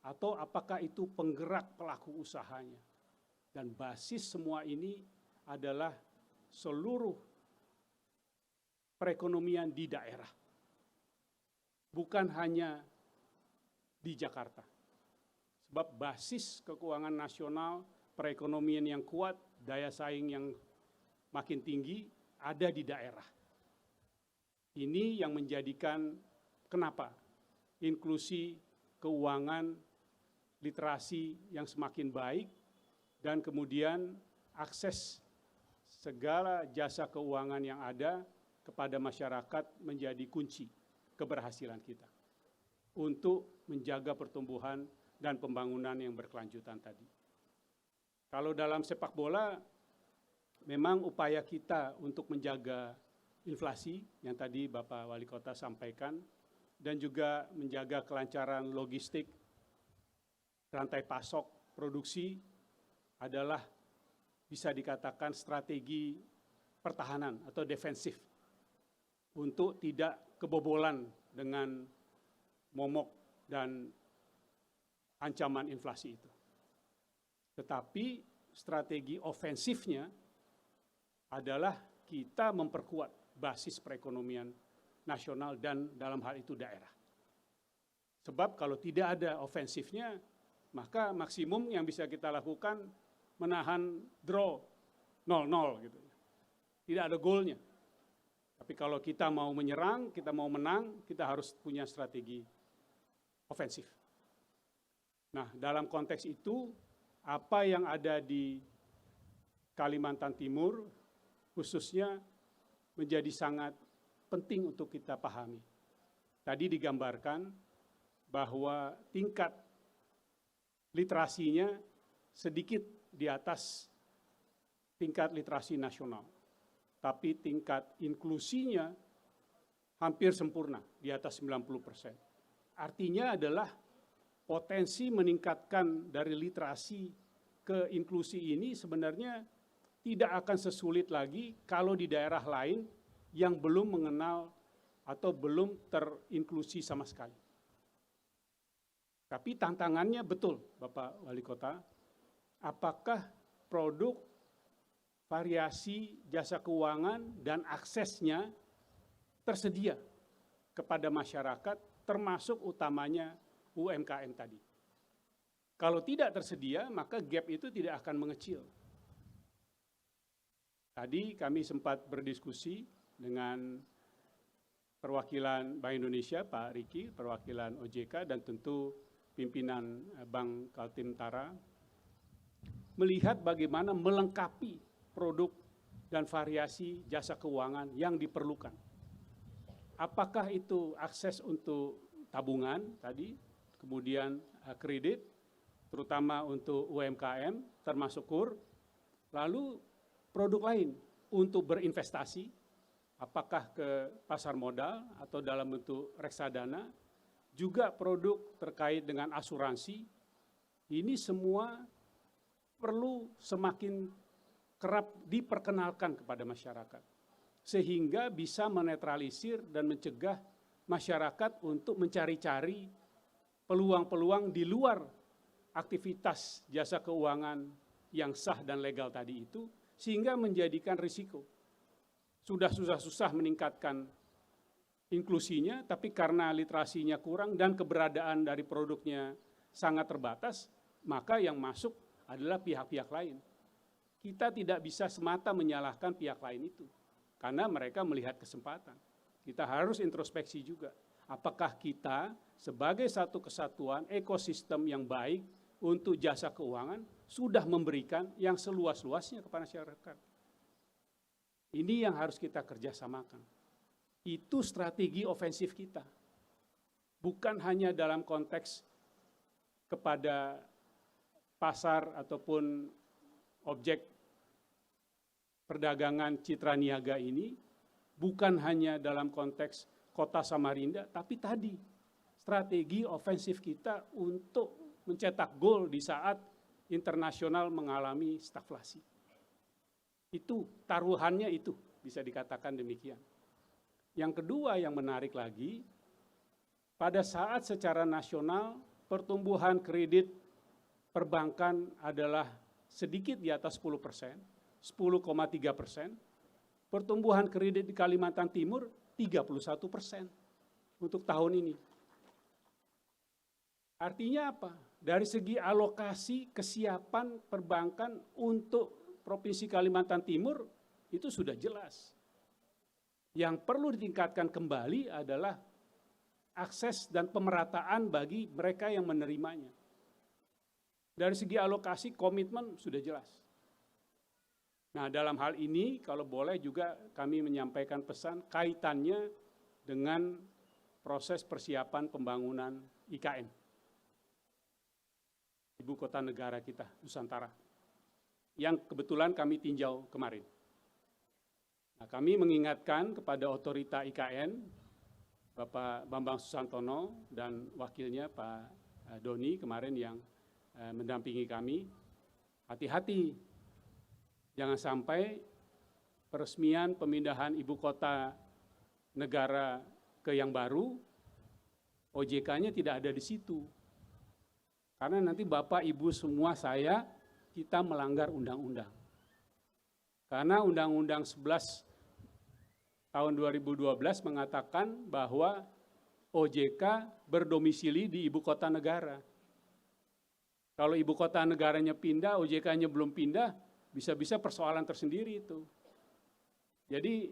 atau apakah itu penggerak pelaku usahanya. Dan basis semua ini adalah seluruh perekonomian di daerah. Bukan hanya di Jakarta. Sebab basis keuangan nasional, perekonomian yang kuat, daya saing yang makin tinggi ada di daerah. Ini yang menjadikan kenapa inklusi keuangan, literasi yang semakin baik, dan kemudian akses segala jasa keuangan yang ada kepada masyarakat menjadi kunci keberhasilan kita untuk menjaga pertumbuhan dan pembangunan yang berkelanjutan tadi. Kalau dalam sepak bola, memang upaya kita untuk menjaga inflasi yang tadi Bapak Wali Kota sampaikan, dan juga menjaga kelancaran logistik, rantai pasok, produksi adalah bisa dikatakan strategi pertahanan atau defensif untuk tidak kebobolan dengan momok dan ancaman inflasi itu. Tetapi strategi ofensifnya adalah kita memperkuat basis perekonomian nasional dan dalam hal itu daerah. Sebab kalau tidak ada ofensifnya, maka maksimum yang bisa kita lakukan menahan draw 0-0 gitu. Tidak ada golnya. Tapi kalau kita mau menyerang, kita mau menang, kita harus punya strategi ofensif. Nah, dalam konteks itu, apa yang ada di Kalimantan Timur, khususnya menjadi sangat penting untuk kita pahami. Tadi digambarkan bahwa tingkat literasinya sedikit di atas tingkat literasi nasional. Tapi tingkat inklusinya hampir sempurna, di atas 90%. Artinya adalah potensi meningkatkan dari literasi ke inklusi ini sebenarnya tidak akan sesulit lagi kalau di daerah lain yang belum mengenal atau belum terinklusi sama sekali. Tapi tantangannya betul, Bapak Wali Kota, apakah produk, variasi, jasa keuangan, dan aksesnya tersedia kepada masyarakat, termasuk utamanya UMKM tadi. Kalau tidak tersedia, maka gap itu tidak akan mengecil. Tadi kami sempat berdiskusi dengan perwakilan Bank Indonesia, Pak Riki, perwakilan OJK, dan tentu pimpinan Bank Kaltim-Tara, melihat bagaimana melengkapi produk dan variasi jasa keuangan yang diperlukan. Apakah itu akses untuk tabungan tadi, kemudian kredit, terutama untuk UMKM, termasuk KUR, lalu produk lain untuk berinvestasi, apakah ke pasar modal atau dalam bentuk reksadana, juga produk terkait dengan asuransi. Ini semua perlu semakin kerap diperkenalkan kepada masyarakat, sehingga bisa menetralisir dan mencegah masyarakat untuk mencari-cari peluang-peluang di luar aktivitas jasa keuangan yang sah dan legal tadi itu, sehingga menjadikan risiko. Sudah susah-susah meningkatkan inklusinya, tapi karena literasinya kurang dan keberadaan dari produknya sangat terbatas, maka yang masuk adalah pihak-pihak lain. Kita tidak bisa semata menyalahkan pihak lain itu, karena mereka melihat kesempatan. Kita harus introspeksi juga. Apakah kita sebagai satu kesatuan ekosistem yang baik untuk jasa keuangan sudah memberikan yang seluas-luasnya kepada masyarakat? Ini yang harus kita kerjasamakan. Itu strategi ofensif kita. Bukan hanya dalam konteks kepada pasar ataupun objek perdagangan citra niaga ini bukan hanya dalam konteks kota Samarinda, tapi tadi strategi ofensif kita untuk mencetak gol di saat internasional mengalami stagflasi. Itu taruhannya, itu bisa dikatakan demikian. Yang kedua yang menarik lagi, pada saat secara nasional pertumbuhan kredit perbankan adalah sedikit di atas 10%, 10,3%, pertumbuhan kredit di Kalimantan Timur 31% untuk tahun ini. Artinya apa? Dari segi alokasi kesiapan perbankan untuk Provinsi Kalimantan Timur itu sudah jelas. Yang perlu ditingkatkan kembali adalah akses dan pemerataan bagi mereka yang menerimanya. Dari segi alokasi komitmen sudah jelas. Nah, dalam hal ini kalau boleh juga kami menyampaikan pesan kaitannya dengan proses persiapan pembangunan IKN, ibu kota negara kita, Nusantara, yang kebetulan kami tinjau kemarin. Nah, kami mengingatkan kepada otorita IKN, Bapak Bambang Susantono dan wakilnya Pak Doni kemarin yang mendampingi kami, hati-hati, jangan sampai peresmian pemindahan ibu kota negara ke yang baru, OJK-nya tidak ada di situ. Karena nanti Bapak, Ibu semua saya, kita melanggar undang-undang. Karena Undang-Undang 11 tahun 2012 mengatakan bahwa OJK berdomisili di ibu kota negara. Kalau ibu kota negaranya pindah, OJK-nya belum pindah, bisa-bisa persoalan tersendiri itu. Jadi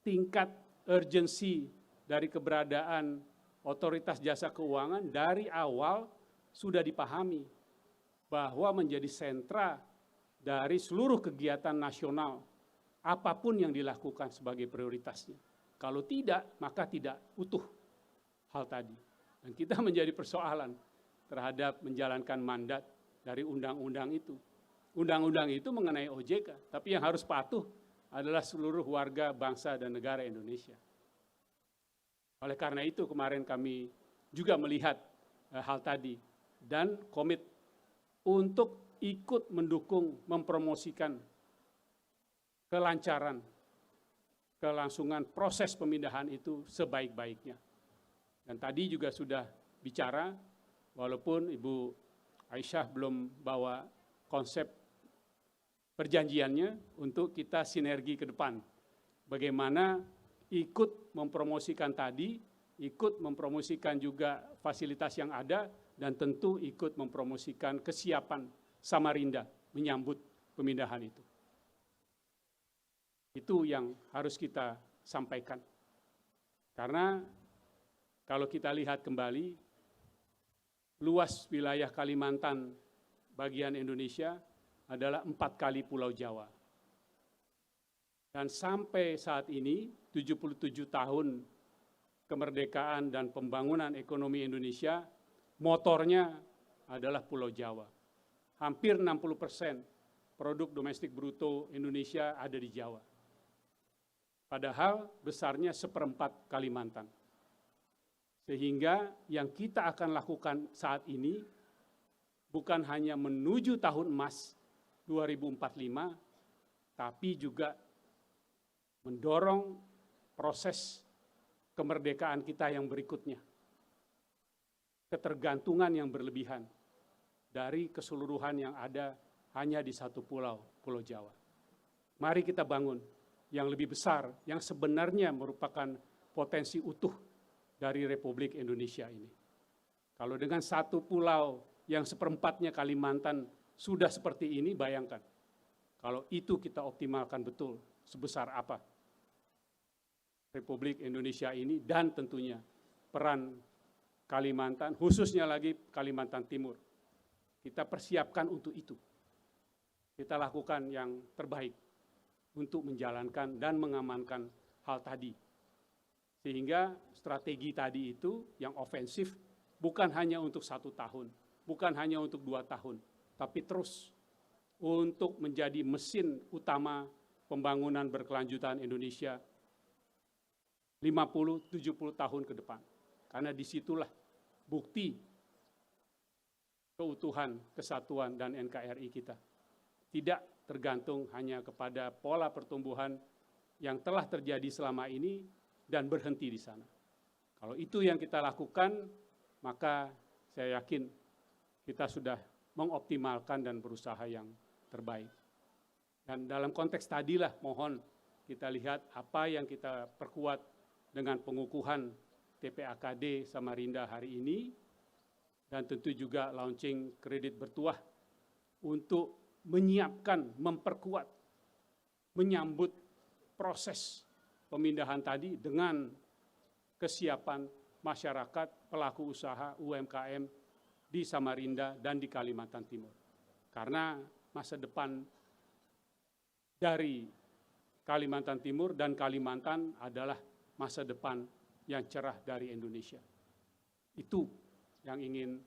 tingkat urgensi dari keberadaan otoritas jasa keuangan dari awal sudah dipahami bahwa menjadi sentra dari seluruh kegiatan nasional, apapun yang dilakukan sebagai prioritasnya. Kalau tidak, maka tidak utuh hal tadi. Dan kita menjadi persoalan terhadap menjalankan mandat dari undang-undang itu. Undang-undang itu mengenai OJK, tapi yang harus patuh adalah seluruh warga bangsa dan negara Indonesia. Oleh karena itu kemarin kami juga melihat hal tadi dan komit untuk ikut mendukung, mempromosikan kelancaran, kelangsungan proses pemindahan itu sebaik-baiknya. Dan tadi juga sudah bicara, walaupun Ibu Aisyah belum bawa konsep perjanjiannya untuk kita sinergi ke depan. Bagaimana ikut mempromosikan tadi, ikut mempromosikan juga fasilitas yang ada, dan tentu ikut mempromosikan kesiapan Samarinda menyambut pemindahan itu. Itu yang harus kita sampaikan. Karena kalau kita lihat kembali, luas wilayah Kalimantan bagian Indonesia adalah 4 kali Pulau Jawa. Dan sampai saat ini, 77 tahun kemerdekaan dan pembangunan ekonomi Indonesia, motornya adalah Pulau Jawa. Hampir 60% produk domestik bruto Indonesia ada di Jawa. Padahal besarnya 1/4 Kalimantan. Sehingga yang kita akan lakukan saat ini bukan hanya menuju tahun emas 2045, tapi juga mendorong proses kemerdekaan kita yang berikutnya. Ketergantungan yang berlebihan dari keseluruhan yang ada hanya di satu pulau, Pulau Jawa. Mari kita bangun yang lebih besar, yang sebenarnya merupakan potensi utuh dari Republik Indonesia ini. Kalau dengan satu pulau yang 1/4-nya Kalimantan sudah seperti ini, bayangkan. Kalau itu kita optimalkan betul, sebesar apa Republik Indonesia ini dan tentunya peran Kalimantan, khususnya lagi Kalimantan Timur. Kita persiapkan untuk itu. Kita lakukan yang terbaik untuk menjalankan dan mengamankan hal tadi. Sehingga strategi tadi itu yang ofensif bukan hanya untuk 1 tahun, bukan hanya untuk 2 tahun, tapi terus untuk menjadi mesin utama pembangunan berkelanjutan Indonesia 50-70 tahun ke depan. Karena disitulah bukti keutuhan, kesatuan, dan NKRI kita. Tidak tergantung hanya kepada pola pertumbuhan yang telah terjadi selama ini dan berhenti di sana. Kalau itu yang kita lakukan, maka saya yakin kita sudah mengoptimalkan dan berusaha yang terbaik. Dan dalam konteks tadilah mohon kita lihat apa yang kita perkuat dengan pengukuhan TPAKD Samarinda hari ini, dan tentu juga launching kredit bertuah untuk menyiapkan, memperkuat, menyambut proses pemindahan tadi dengan kesiapan masyarakat, pelaku usaha, UMKM di Samarinda dan di Kalimantan Timur. Karena masa depan dari Kalimantan Timur dan Kalimantan adalah masa depan yang cerah dari Indonesia. Itu yang ingin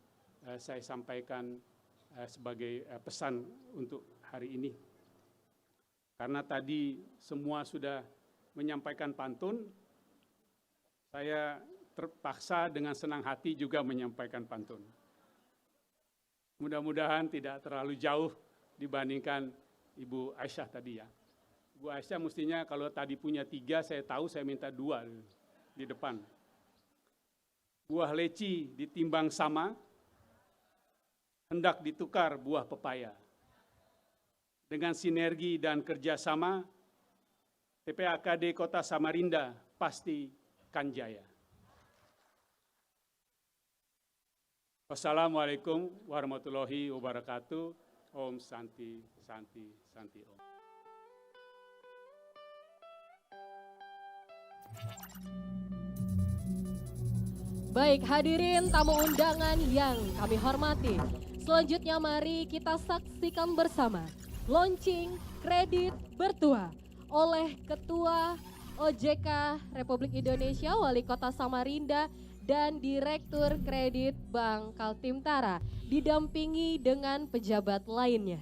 saya sampaikan sebagai pesan untuk hari ini. Karena tadi semua sudah menyampaikan pantun, saya terpaksa dengan senang hati juga menyampaikan pantun. Mudah-mudahan tidak terlalu jauh dibandingkan Ibu Aisyah tadi ya. Ibu Aisyah mestinya kalau tadi punya 3, saya tahu saya minta 2 di depan. Buah leci ditimbang sama, hendak ditukar buah pepaya. Dengan sinergi dan kerjasama, TPAKD Kota Samarinda pasti kan jaya. Wassalamualaikum warahmatullahi wabarakatuh. Om Santi, Santi, Santi Om. Baik, hadirin tamu undangan yang kami hormati. Selanjutnya mari kita saksikan bersama launching kredit bertuah oleh Ketua OJK Republik Indonesia, Wali Kota Samarinda, dan Direktur Kredit Bank Kaltimtara, didampingi dengan pejabat lainnya.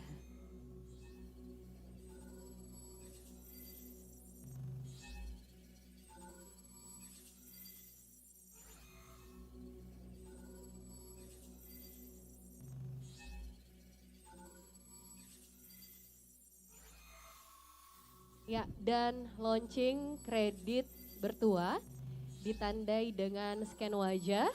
Ya, dan launching kredit bertuah ditandai dengan scan wajah.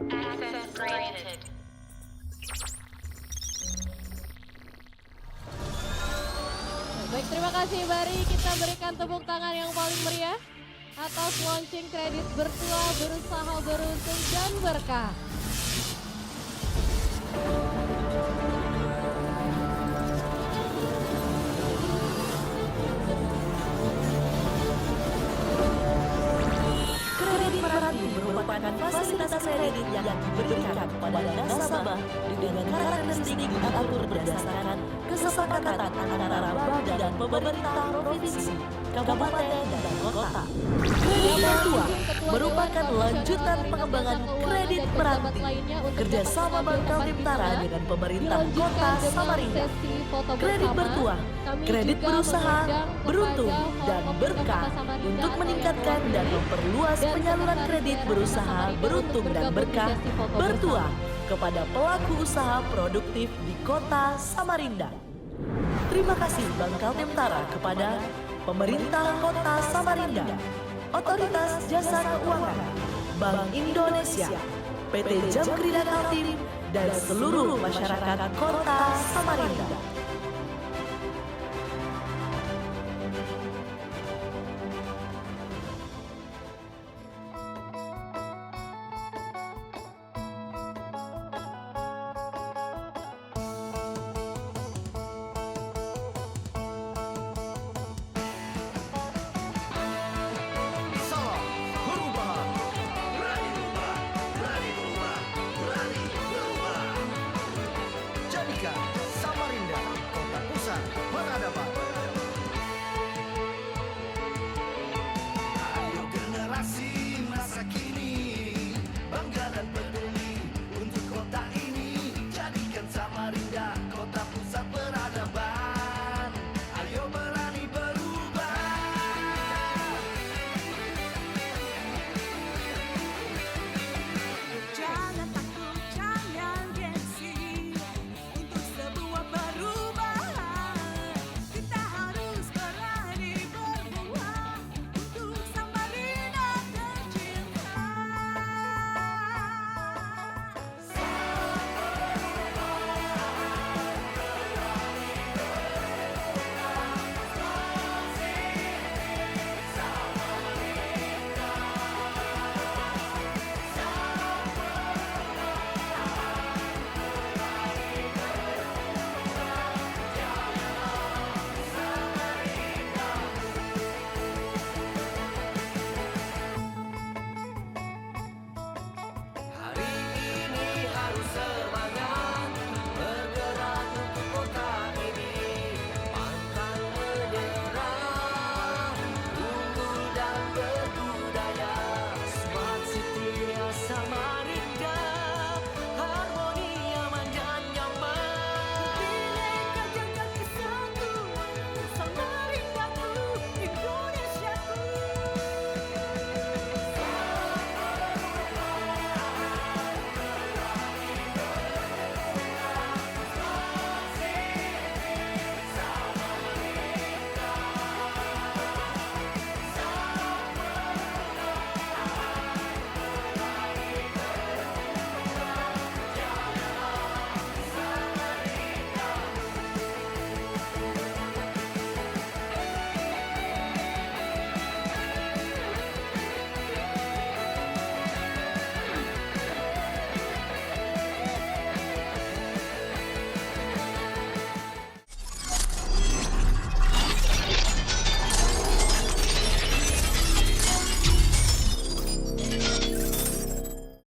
Access granted. Baik, terima kasih. Mari kita berikan tepuk tangan yang paling meriah atas launching kredit bertuah berusaha beruntung dan berkah. Kredit Merati merupakan fasilitas kredit yang diberikan kepada nasabah dengan karakteristik diatur berdasarkan kesepakatan antara bank dan pemerintah provinsi, kabupaten, dan kota. Kredit bertuah merupakan lanjutan pengembangan kredit Merati kerjasama Bank Kaltimtara dengan pemerintah kota Samarinda. Kredit bertuah, kredit berusaha, beruntung, dan berkah untuk meningkatkan dan memperluas penyaluran kredit berusaha, beruntung, dan berkah bertuah kepada pelaku usaha produktif di kota Samarinda. Terima kasih Bank Kaltimtara kepada Pemerintah Kota Samarinda, Otoritas Jasa Keuangan, Bank Indonesia, PT Jamkrida Kaltim, dan seluruh masyarakat Kota Samarinda.